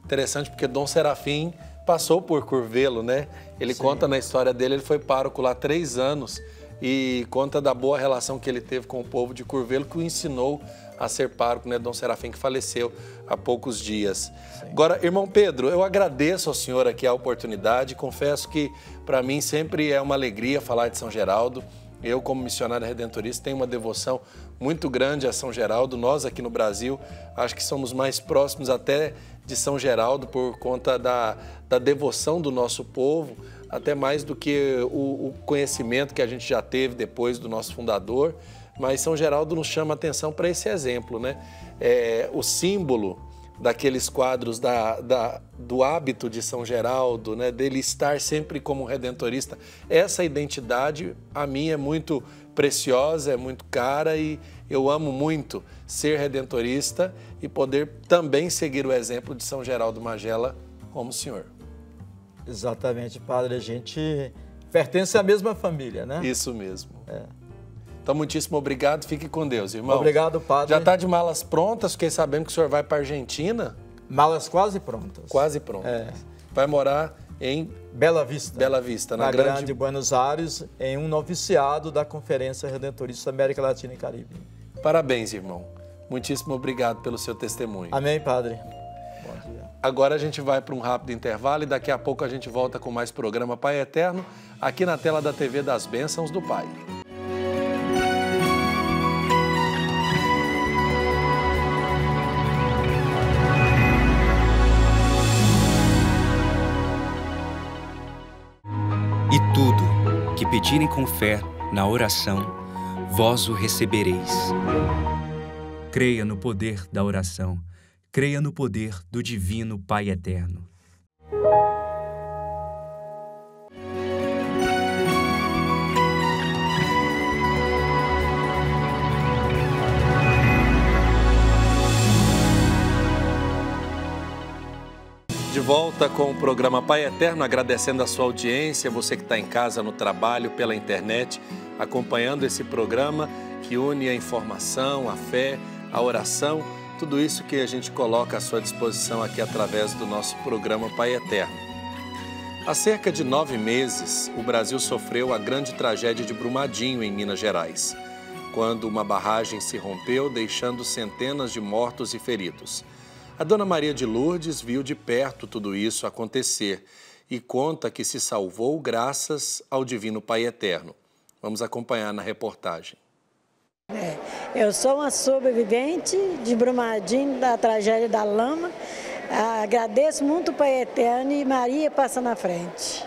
Interessante, porque Dom Serafim passou por Curvelo, né? Ele conta na história dele, ele foi pároco lá 3 anos e conta da boa relação que ele teve com o povo de Curvelo, que o ensinou a ser pároco, né? Dom Serafim, que faleceu há poucos dias. Sim. Agora, irmão Pedro, eu agradeço ao senhor aqui a oportunidade, confesso que para mim sempre é uma alegria falar de São Geraldo. Eu, como missionário redentorista, tenho uma devoção muito grande a São Geraldo. Nós aqui no Brasil, acho que somos mais próximos até de São Geraldo por conta da devoção do nosso povo, até mais do que o conhecimento que a gente já teve depois do nosso fundador. Mas São Geraldo nos chama a atenção para esse exemplo, né? O símbolo daqueles quadros do hábito de São Geraldo, né? Dele estar sempre como redentorista. Essa identidade, a mim, é muito preciosa, é muito cara e eu amo muito ser redentorista e poder também seguir o exemplo de São Geraldo Magela como o senhor. Exatamente, padre. A gente pertence à mesma família, né? Isso mesmo. Então, muitíssimo obrigado. Fique com Deus, irmão. Obrigado, padre. Já está de malas prontas? Fiquei sabendo que o senhor vai para a Argentina. Malas quase prontas. Quase prontas. Vai morar em Bela Vista. Bela Vista, na grande Buenos Aires, em um noviciado da Conferência Redentorista América Latina e Caribe. Parabéns, irmão. Muitíssimo obrigado pelo seu testemunho. Amém, padre. Bom dia. Agora a gente vai para um rápido intervalo e daqui a pouco a gente volta com mais programa Pai Eterno, aqui na tela da TV das Bênçãos do Pai. E tudo que pedirem com fé na oração, vós o recebereis. Creia no poder da oração. Creia no poder do Divino Pai Eterno. De volta com o programa Pai Eterno, agradecendo a sua audiência, você que está em casa, no trabalho, pela internet, acompanhando esse programa que une a informação, a fé, a oração, tudo isso que a gente coloca à sua disposição aqui através do nosso programa Pai Eterno. Há cerca de 9 meses, o Brasil sofreu a grande tragédia de Brumadinho, em Minas Gerais, quando uma barragem se rompeu, deixando centenas de mortos e feridos. A Dona Maria de Lourdes viu de perto tudo isso acontecer e conta que se salvou graças ao Divino Pai Eterno. Vamos acompanhar na reportagem. Eu sou uma sobrevivente de Brumadinho, da tragédia da lama. Agradeço muito o Pai Eterno e Maria passa na frente.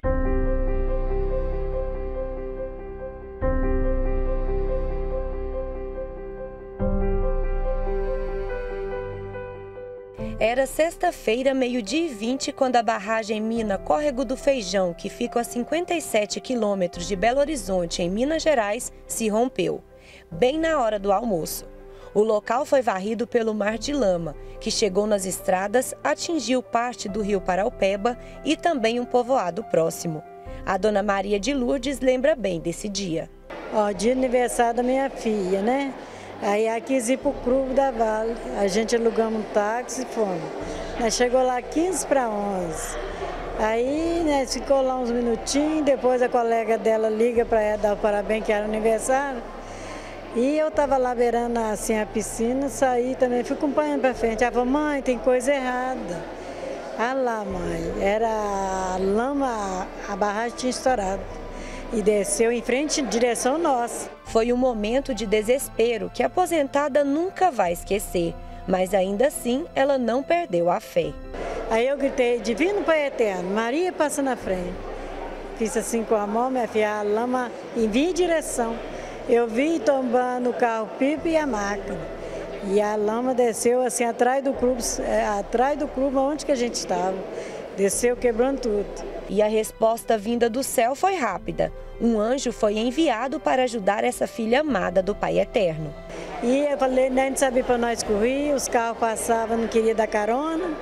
Era sexta-feira, 12h20, quando a barragem Mina Córrego do Feijão, que fica a 57 quilômetros de Belo Horizonte, em Minas Gerais, se rompeu, bem na hora do almoço. O local foi varrido pelo mar de lama, que chegou nas estradas, atingiu parte do rio Paraupeba e também um povoado próximo. A dona Maria de Lourdes lembra bem desse dia. Dia de aniversário da minha filha, né? Aí aqui ir para o Clube da Vale, a gente alugamos um táxi e fomos. Nós chegou lá 15 para 11. Aí nós ficou lá uns minutinhos, depois a colega dela liga para ela dar o parabéns, que era aniversário. E eu estava lá beirando assim, a piscina, saí também, fui acompanhando para frente. Ela falou, mãe, tem coisa errada. Ah lá, mãe, era a lama, a barragem tinha estourado. E desceu em frente, em direção nossa. Foi um momento de desespero que a aposentada nunca vai esquecer, mas ainda assim ela não perdeu a fé. Aí eu gritei, Divino Pai Eterno, Maria passa na frente. Fiz assim com a mão, minha filha, a lama em minha direção. Eu vi tombando o carro-pipa e a máquina. E a lama desceu assim atrás do clube onde que a gente estava. Desceu quebrando tudo. E a resposta vinda do céu foi rápida. Um anjo foi enviado para ajudar essa filha amada do Pai Eterno. E eu falei, nem sabia para nós correr, os carros passavam, não queria dar carona.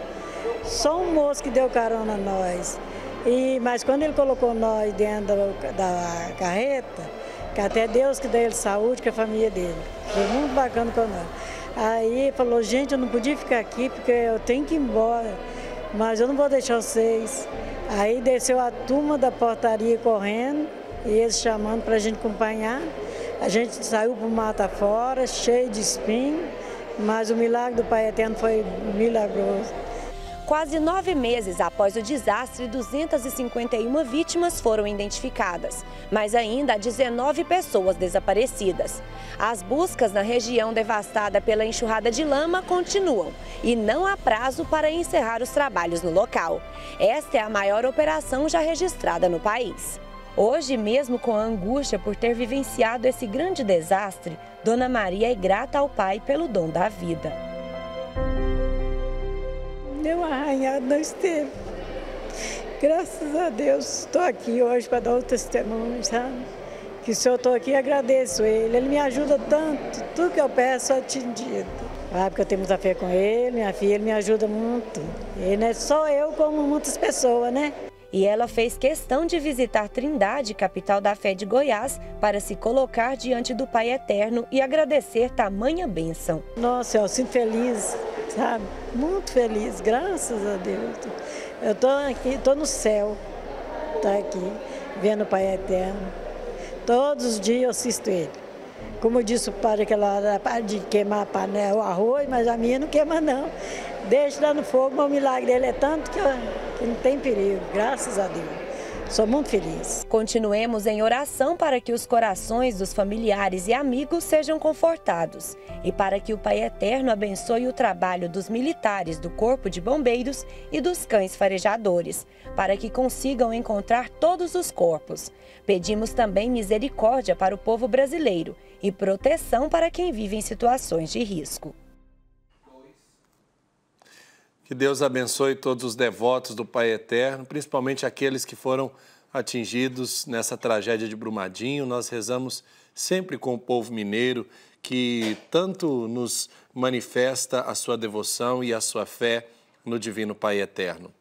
Só um moço que deu carona a nós. Mas quando ele colocou nós dentro da carreta, que até Deus que deu ele saúde, que a família dele. Foi muito bacana com nós. Aí ele falou, gente, eu não podia ficar aqui porque eu tenho que ir embora, mas eu não vou deixar vocês. Aí desceu a turma da portaria correndo, e eles chamando para a gente acompanhar. A gente saiu para o mato afora, cheio de espinho, mas o milagre do Pai Eterno foi milagroso. Quase 9 meses após o desastre, 251 vítimas foram identificadas, mas ainda há 19 pessoas desaparecidas. As buscas na região devastada pela enxurrada de lama continuam e não há prazo para encerrar os trabalhos no local. Esta é a maior operação já registrada no país. Hoje, mesmo com a angústia por ter vivenciado esse grande desastre, Dona Maria é grata ao Pai pelo dom da vida. Deu uma arranhada, não esteve. Graças a Deus, estou aqui hoje para dar o testemunho, sabe? Que se eu estou aqui, agradeço ele. Ele me ajuda tanto, tudo que eu peço é atendido. Porque eu tenho muita fé com ele, minha filha, ele me ajuda muito. Ele não é só eu, como muitas pessoas, né? E ela fez questão de visitar Trindade, capital da fé de Goiás, para se colocar diante do Pai Eterno e agradecer tamanha bênção. Nossa, eu sinto feliz, sabe? Muito feliz, graças a Deus. Eu estou aqui, estou no céu, estou aqui, vendo o Pai Eterno. Todos os dias eu assisto ele. Como disse o padre, aquela hora de queimar a panela, o arroz, mas a minha não queima não. Deixa lá no fogo, mas o milagre dele é tanto que não tem perigo, graças a Deus. Sou muito feliz. Continuemos em oração para que os corações dos familiares e amigos sejam confortados e para que o Pai Eterno abençoe o trabalho dos militares do Corpo de Bombeiros e dos cães farejadores, para que consigam encontrar todos os corpos. Pedimos também misericórdia para o povo brasileiro e proteção para quem vive em situações de risco. Que Deus abençoe todos os devotos do Pai Eterno, principalmente aqueles que foram atingidos nessa tragédia de Brumadinho. Nós rezamos sempre com o povo mineiro, que tanto nos manifesta a sua devoção e a sua fé no Divino Pai Eterno.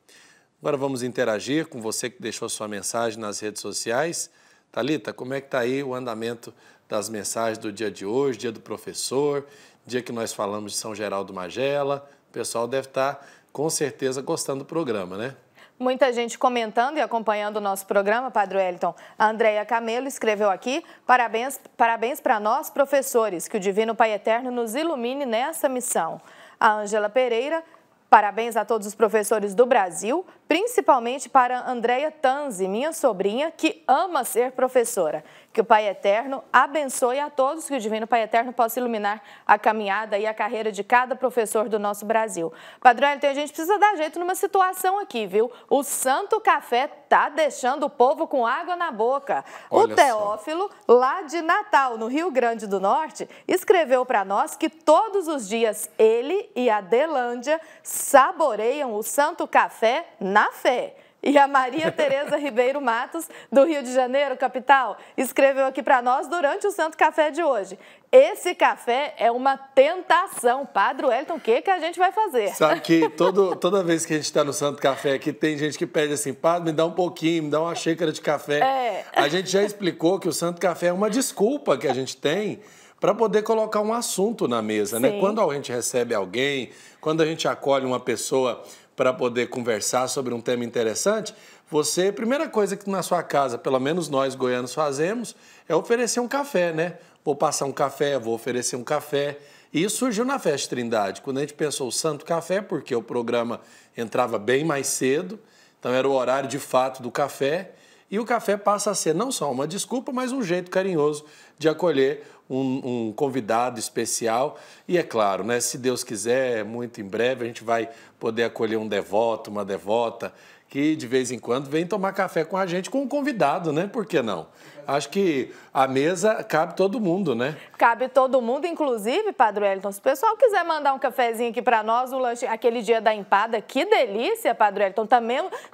Agora vamos interagir com você que deixou sua mensagem nas redes sociais. Thalita, como é que está aí o andamento das mensagens do dia de hoje, dia do professor, dia que nós falamos de São Geraldo Magela? O pessoal deve estar, com certeza, gostando do programa, né? Muita gente comentando e acompanhando o nosso programa, Padre Wellington. A Andréia Camelo escreveu aqui, parabéns para nós, professores, que o Divino Pai Eterno nos ilumine nessa missão. A Ângela Pereira, parabéns a todos os professores do Brasil principalmente para Andréia Tanzi, minha sobrinha, que ama ser professora. Que o Pai Eterno abençoe a todos, que o Divino Pai Eterno possa iluminar a caminhada e a carreira de cada professor do nosso Brasil. Padre Wellington, a gente precisa dar jeito numa situação aqui, viu? O Santo Café tá deixando o povo com água na boca. Olha, o Teófilo, lá de Natal, no Rio Grande do Norte, escreveu para nós que todos os dias ele e a Delândia saboreiam o Santo Café na fé. E a Maria Tereza Ribeiro Matos, do Rio de Janeiro, capital, escreveu aqui para nós durante o Santo Café de hoje. Esse café é uma tentação. Padre Wellington, o que a gente vai fazer? Sabe que toda vez que a gente está no Santo Café aqui, tem gente que pede assim, padre, me dá um pouquinho, me dá uma xícara de café. A gente já explicou que o Santo Café é uma desculpa que a gente tem para poder colocar um assunto na mesa, né? Quando a gente recebe alguém, quando a gente acolhe uma pessoa para poder conversar sobre um tema interessante, a primeira coisa que na sua casa, pelo menos nós goianos fazemos, é oferecer um café, né? Vou passar um café, vou oferecer um café. E isso surgiu na Festa Trindade, quando a gente pensou o Santo Café, porque o programa entrava bem mais cedo, então era o horário de fato do café, e o café passa a ser não só uma desculpa, mas um jeito carinhoso de acolher um convidado especial. E é claro, né, se Deus quiser, muito em breve a gente vai poder acolher um devoto, uma devota, que de vez em quando vem tomar café com a gente, com um convidado, né? Por que não? Acho que a mesa cabe todo mundo, né? Cabe todo mundo, inclusive, Padre Wellington, se o pessoal quiser mandar um cafezinho aqui para nós, o lanche, aquele dia da empada, que delícia, Padre Wellington.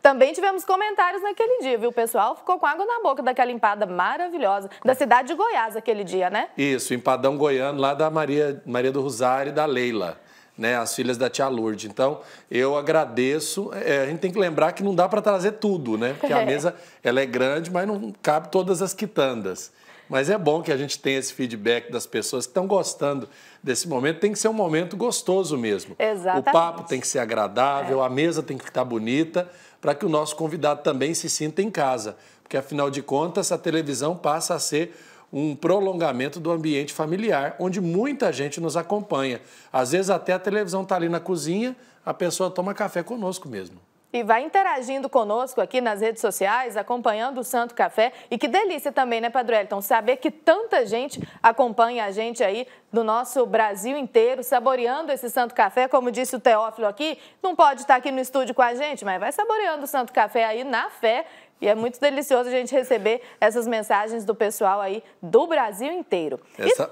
Também tivemos comentários naquele dia, viu? O pessoal ficou com água na boca daquela empada maravilhosa, da cidade de Goiás, aquele dia, né? Isso, empadão goiano lá da Maria do Rosário e da Leila, né, as filhas da tia Lourdes. Então, eu agradeço. A gente tem que lembrar que não dá para trazer tudo, né? Porque a mesa ela é grande, mas não cabe todas as quitandas. Mas é bom que a gente tenha esse feedback das pessoas que estão gostando desse momento. Tem que ser um momento gostoso mesmo. Exatamente. O papo tem que ser agradável, a mesa tem que estar bonita, para que o nosso convidado também se sinta em casa. Porque, afinal de contas, a televisão passa a ser um prolongamento do ambiente familiar, onde muita gente nos acompanha. Às vezes até a televisão está ali na cozinha, a pessoa toma café conosco mesmo. E vai interagindo conosco aqui nas redes sociais, acompanhando o Santo Café. E que delícia também, né, Padre Wellington? Saber que tanta gente acompanha a gente aí do nosso Brasil inteiro, saboreando esse Santo Café. Como disse o Teófilo aqui, não pode estar aqui no estúdio com a gente, mas vai saboreando o Santo Café aí na fé. E é muito delicioso a gente receber essas mensagens do pessoal aí do Brasil inteiro.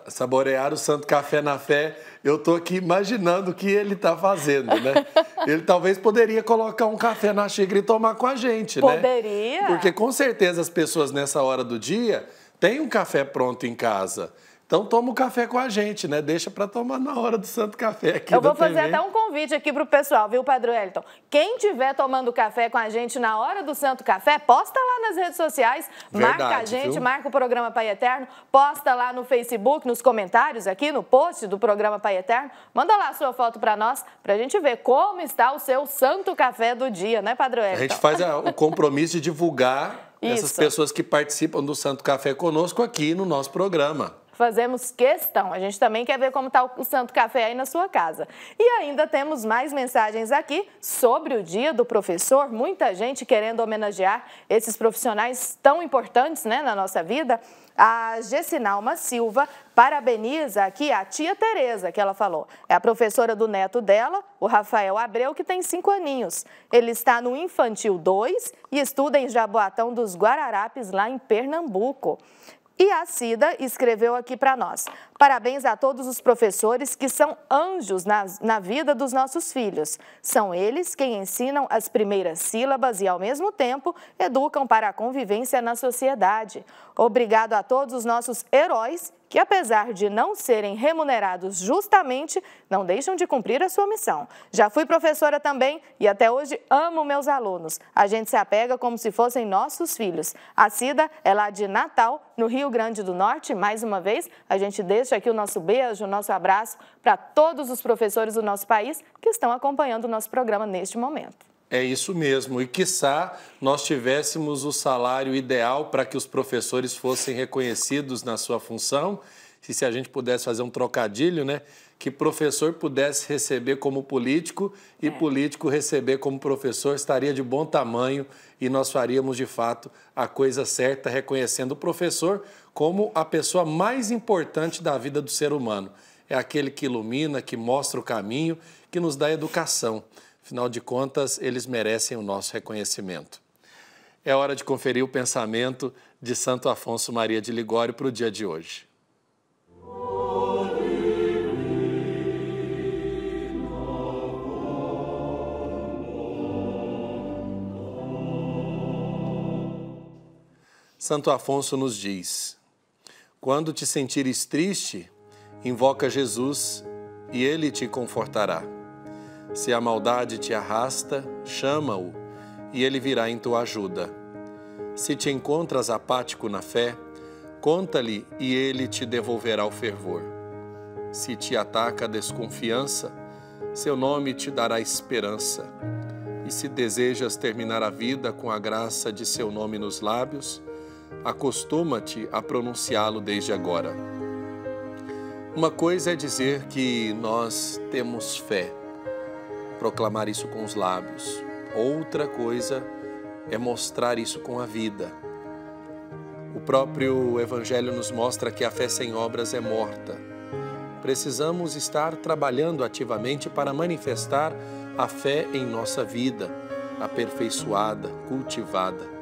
Saborear o Santo Café na fé, eu estou aqui imaginando o que ele está fazendo, né? Ele talvez poderia colocar um café na xícara e tomar com a gente, né? Poderia. Porque com certeza as pessoas nessa hora do dia têm um café pronto em casa. Então toma o café com a gente, né? Deixa para tomar na hora do Santo Café aqui. Eu vou fazer até um convite aqui para o pessoal, viu, Padre Wellington? Quem estiver tomando café com a gente na hora do Santo Café, posta lá nas redes sociais, marca a gente, viu? Marca o programa Pai Eterno, posta lá no Facebook, nos comentários aqui, no post do programa Pai Eterno. Manda lá a sua foto para nós, para a gente ver como está o seu Santo Café do dia, né, Padre Wellington? A gente faz o compromisso de divulgar essas pessoas que participam do Santo Café conosco aqui no nosso programa. Fazemos questão. A gente também quer ver como está o Santo Café aí na sua casa. E ainda temos mais mensagens aqui sobre o Dia do Professor. Muita gente querendo homenagear esses profissionais tão importantes, né, na nossa vida. A Gessinalma Silva parabeniza aqui a tia Tereza, que ela falou. É a professora do neto dela, o Rafael Abreu, que tem 5 aninhos. Ele está no Infantil 2 e estuda em Jaboatão dos Guararapes, lá em Pernambuco. E a Cida escreveu aqui para nós. Parabéns a todos os professores que são anjos na vida dos nossos filhos. São eles quem ensinam as primeiras sílabas e, ao mesmo tempo, educam para a convivência na sociedade. Obrigado a todos os nossos heróis que, apesar de não serem remunerados justamente, não deixam de cumprir a sua missão. Já fui professora também e até hoje amo meus alunos. A gente se apega como se fossem nossos filhos. A Cida é lá de Natal, no Rio Grande do Norte. Mais uma vez, a gente deixa aqui o nosso beijo, o nosso abraço para todos os professores do nosso país que estão acompanhando o nosso programa neste momento. É isso mesmo. E, quiçá, nós tivéssemos o salário ideal para que os professores fossem reconhecidos na sua função se a gente pudesse fazer um trocadilho, né? Que professor pudesse receber como político e político receber como professor, estaria de bom tamanho e nós faríamos, de fato, a coisa certa, reconhecendo o professor como a pessoa mais importante da vida do ser humano. É aquele que ilumina, que mostra o caminho, que nos dá educação. Afinal de contas, eles merecem o nosso reconhecimento. É hora de conferir o pensamento de Santo Afonso Maria de Ligório para o dia de hoje. Santo Afonso nos diz: quando te sentires triste, invoca Jesus e ele te confortará. Se a maldade te arrasta, chama-o e ele virá em tua ajuda. Se te encontras apático na fé, conta-lhe e ele te devolverá o fervor. Se te ataca a desconfiança, seu nome te dará esperança. E se desejas terminar a vida com a graça de seu nome nos lábios, acostuma-te a pronunciá-lo desde agora. Uma coisa é dizer que nós temos fé, proclamar isso com os lábios. Outra coisa é mostrar isso com a vida. O próprio Evangelho nos mostra que a fé sem obras é morta. Precisamos estar trabalhando ativamente para manifestar a fé em nossa vida, aperfeiçoada, cultivada.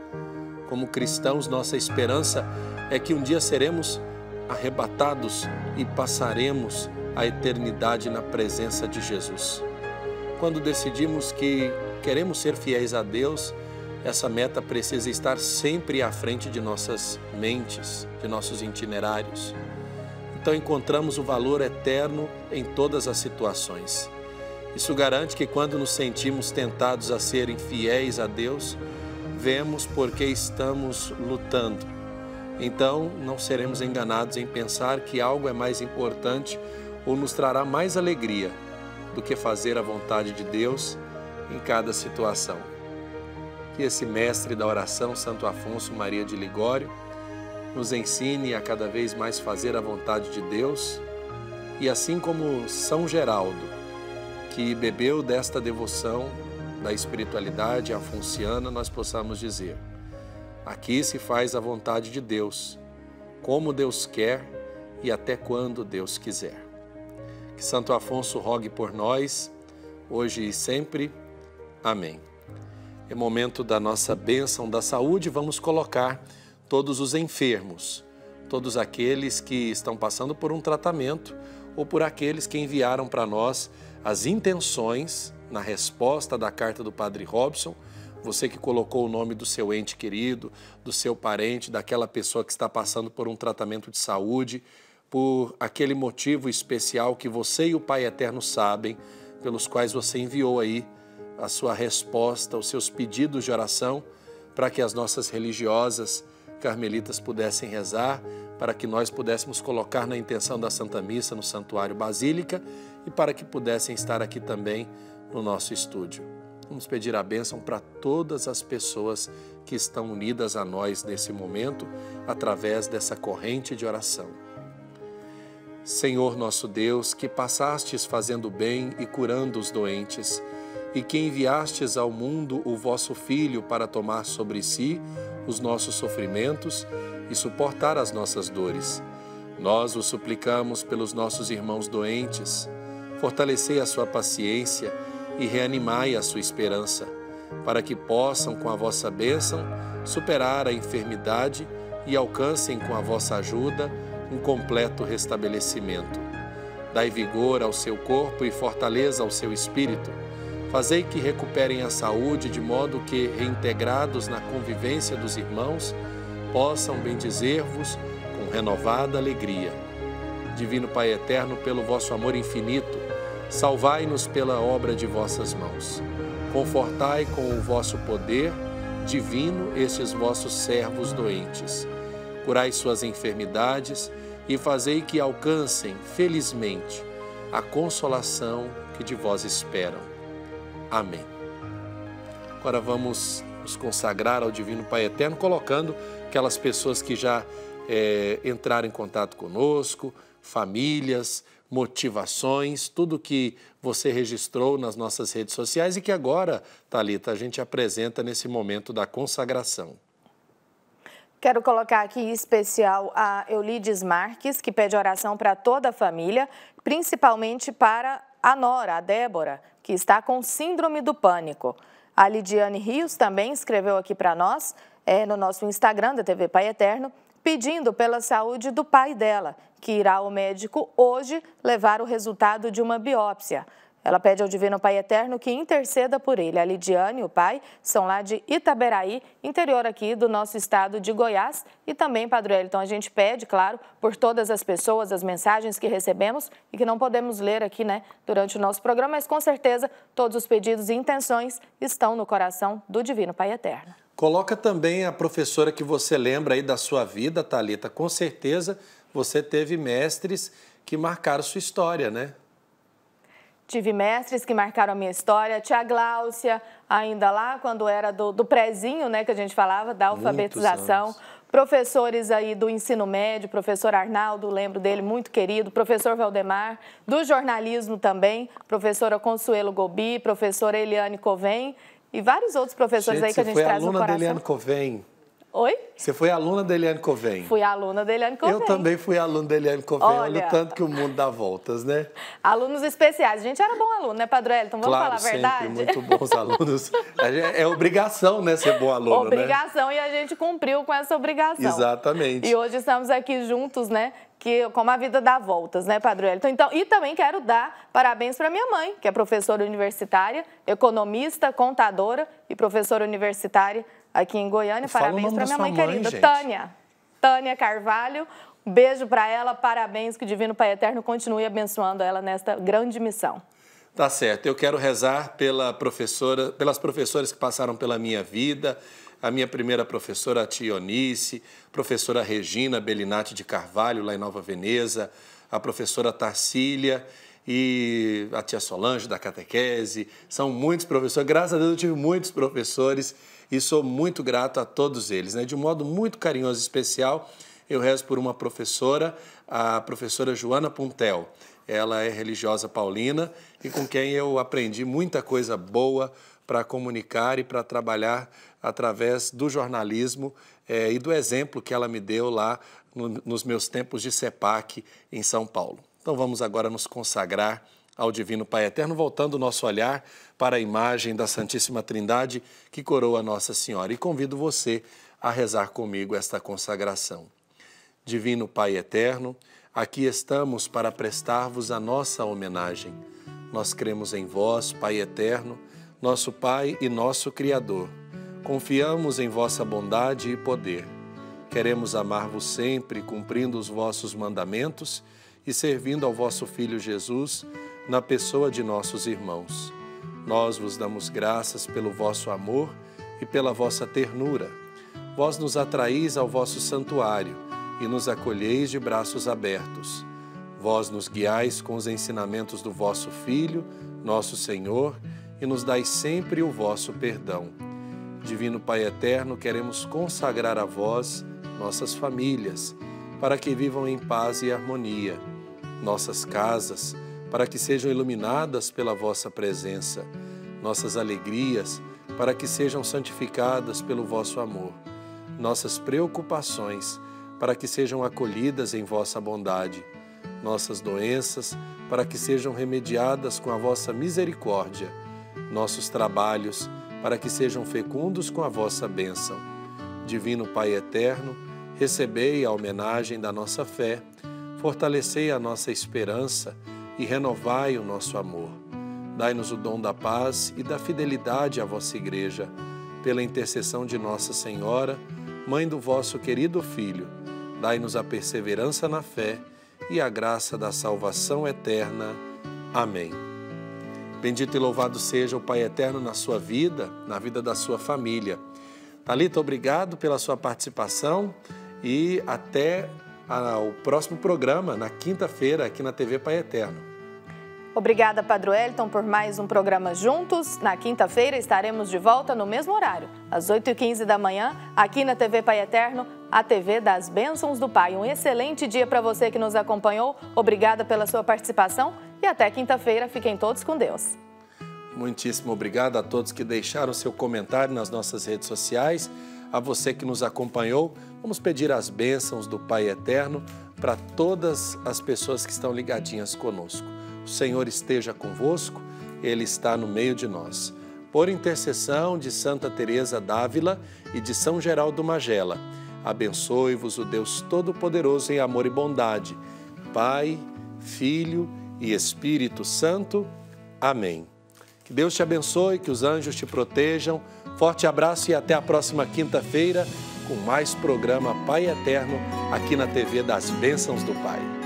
Como cristãos, nossa esperança é que um dia seremos arrebatados e passaremos a eternidade na presença de Jesus. Quando decidimos que queremos ser fiéis a Deus, essa meta precisa estar sempre à frente de nossas mentes, de nossos itinerários. Então encontramos o valor eterno em todas as situações. Isso garante que quando nos sentimos tentados a serem fiéis a Deus, vemos porque estamos lutando. Então, não seremos enganados em pensar que algo é mais importante ou nos trará mais alegria do que fazer a vontade de Deus em cada situação. Que esse mestre da oração, Santo Afonso Maria de Ligório, nos ensine a cada vez mais fazer a vontade de Deus e assim como São Geraldo, que bebeu desta devoção da espiritualidade afonciana, nós possamos dizer: aqui se faz a vontade de Deus, como Deus quer e até quando Deus quiser. Que Santo Afonso rogue por nós, hoje e sempre. Amém. É momento da nossa bênção da saúde, vamos colocar todos os enfermos, todos aqueles que estão passando por um tratamento ou por aqueles que enviaram para nós as intenções na resposta da carta do Padre Robson, você que colocou o nome do seu ente querido, do seu parente, daquela pessoa que está passando por um tratamento de saúde, por aquele motivo especial que você e o Pai Eterno sabem, pelos quais você enviou aí a sua resposta, os seus pedidos de oração, para que as nossas religiosas carmelitas pudessem rezar, para que nós pudéssemos colocar na intenção da Santa Missa no Santuário Basílica e para que pudessem estar aqui também no nosso estúdio. Vamos pedir a bênção para todas as pessoas que estão unidas a nós nesse momento, através dessa corrente de oração. Senhor nosso Deus, que passastes fazendo bem e curando os doentes, e que enviastes ao mundo o vosso Filho para tomar sobre si os nossos sofrimentos e suportar as nossas dores. Nós o suplicamos pelos nossos irmãos doentes, fortalecei a sua paciência e reanimai a sua esperança, para que possam, com a vossa bênção, superar a enfermidade e alcancem, com a vossa ajuda, um completo restabelecimento. Dai vigor ao seu corpo e fortaleza ao seu espírito. Fazei que recuperem a saúde, de modo que, reintegrados na convivência dos irmãos, possam bendizer-vos com renovada alegria. Divino Pai Eterno, pelo vosso amor infinito, salvai-nos pela obra de vossas mãos. Confortai com o vosso poder divino estes vossos servos doentes. Curai suas enfermidades e fazei que alcancem, felizmente, a consolação que de vós esperam. Amém. Agora vamos nos consagrar ao Divino Pai Eterno, colocando aquelas pessoas que já entraram em contato conosco, famílias, motivações, tudo que você registrou nas nossas redes sociais e que agora, Thalita, a gente apresenta nesse momento da consagração. Quero colocar aqui em especial a Eulides Marques, que pede oração para toda a família, principalmente para a nora, a Débora, que está com síndrome do pânico. A Lidiane Rios também escreveu aqui para nós, no nosso Instagram da TV Pai Eterno, pedindo pela saúde do pai dela, que irá ao médico hoje levar o resultado de uma biópsia. Ela pede ao Divino Pai Eterno que interceda por ele. A Lidiane e o pai são lá de Itaberaí, interior aqui do nosso estado de Goiás. E também, Padre Wellington, a gente pede, claro, por todas as pessoas, as mensagens que recebemos e que não podemos ler aqui, né, durante o nosso programa, mas com certeza todos os pedidos e intenções estão no coração do Divino Pai Eterno. Coloca também a professora que você lembra aí da sua vida, Thalita. Com certeza você teve mestres que marcaram sua história, né? Tive mestres que marcaram a minha história, tia Gláucia, ainda lá quando era do prézinho, né, que a gente falava, da alfabetização. Professores aí do ensino médio, professor Arnaldo, lembro dele, muito querido, professor Valdemar, do jornalismo também, professora Consuelo Gobi, professora Eliane Covém e vários outros professores aí que a gente traz no coração. Você foi aluna da Eliane Covém? Oi? Você foi aluna da Eliane Covém? Fui aluna da Eliane Covém. Eu também fui aluno da Eliane Covém. Olha o tanto que o mundo dá voltas, né? Alunos especiais. A gente era bom aluno, né, Padre Wellington? Vamos falar a verdade? Sempre, muito bons alunos. É obrigação, né, ser bom aluno, obrigação, né? E a gente cumpriu com essa obrigação. Exatamente. E hoje estamos aqui juntos, né? Como a vida dá voltas, né, Padre Wellington? Então, e também quero dar parabéns para minha mãe, que é professora universitária, economista, contadora e professora universitária aqui em Goiânia. Parabéns para minha mãe querida, gente. Tânia Carvalho. Um beijo para ela, parabéns, que o Divino Pai Eterno continue abençoando ela nesta grande missão. Tá certo, eu quero rezar pelas professoras que passaram pela minha vida, a minha primeira professora, a tia Eunice, professora Regina Bellinati de Carvalho, lá em Nova Veneza, a professora Tarsília e a tia Solange da catequese. São muitos professores, graças a Deus eu tive muitos professores e sou muito grato a todos eles, né? De um modo muito carinhoso e especial, eu rezo por uma professora, a professora Joana Puntel. Ela é religiosa paulina e com quem eu aprendi muita coisa boa para comunicar e para trabalhar através do jornalismo e do exemplo que ela me deu lá nos meus tempos de CEPAC em São Paulo. Então vamos agora nos consagrar ao Divino Pai Eterno, voltando o nosso olhar para a imagem da Santíssima Trindade que coroa Nossa Senhora. E convido você a rezar comigo esta consagração. Divino Pai Eterno, aqui estamos para prestar-vos a nossa homenagem. Nós cremos em vós, Pai Eterno, nosso Pai e nosso Criador. Confiamos em vossa bondade e poder. Queremos amar-vos sempre, cumprindo os vossos mandamentos e servindo ao vosso Filho Jesus na pessoa de nossos irmãos. Nós vos damos graças pelo vosso amor e pela vossa ternura. Vós nos atraís ao vosso santuário e nos acolheis de braços abertos. Vós nos guiais com os ensinamentos do vosso Filho, nosso Senhor, e nos dais sempre o vosso perdão. Divino Pai Eterno, queremos consagrar a vós nossas famílias, para que vivam em paz e harmonia, nossas casas, para que sejam iluminadas pela vossa presença, nossas alegrias, para que sejam santificadas pelo vosso amor, nossas preocupações, para que sejam acolhidas em vossa bondade, nossas doenças, para que sejam remediadas com a vossa misericórdia, nossos trabalhos, para que sejam fecundos com a vossa bênção. Divino Pai Eterno, recebei a homenagem da nossa fé, fortalecei a nossa esperança e renovai o nosso amor. Dai-nos o dom da paz e da fidelidade à vossa Igreja, pela intercessão de Nossa Senhora, Mãe do vosso querido Filho. Dai-nos a perseverança na fé e a graça da salvação eterna. Amém. Bendito e louvado seja o Pai Eterno na sua vida, na vida da sua família. Thalita, obrigado pela sua participação e até o próximo programa, na quinta-feira, aqui na TV Pai Eterno. Obrigada, Padre Wellington, por mais um programa Juntos. Na quinta-feira estaremos de volta no mesmo horário, às 8h15 da manhã, aqui na TV Pai Eterno, a TV das Bênçãos do Pai. Um excelente dia para você que nos acompanhou. Obrigada pela sua participação e até quinta-feira. Fiquem todos com Deus. Muitíssimo obrigado a todos que deixaram seu comentário nas nossas redes sociais. A você que nos acompanhou, vamos pedir as bênçãos do Pai Eterno para todas as pessoas que estão ligadinhas conosco. O Senhor esteja convosco, Ele está no meio de nós. Por intercessão de Santa Teresa d'Ávila e de São Geraldo Magela, abençoe-vos o Deus Todo-Poderoso em amor e bondade, Pai, Filho e Espírito Santo. Amém. Que Deus te abençoe, que os anjos te protejam. Forte abraço e até a próxima quinta-feira com mais programa Pai Eterno aqui na TV das Bênçãos do Pai.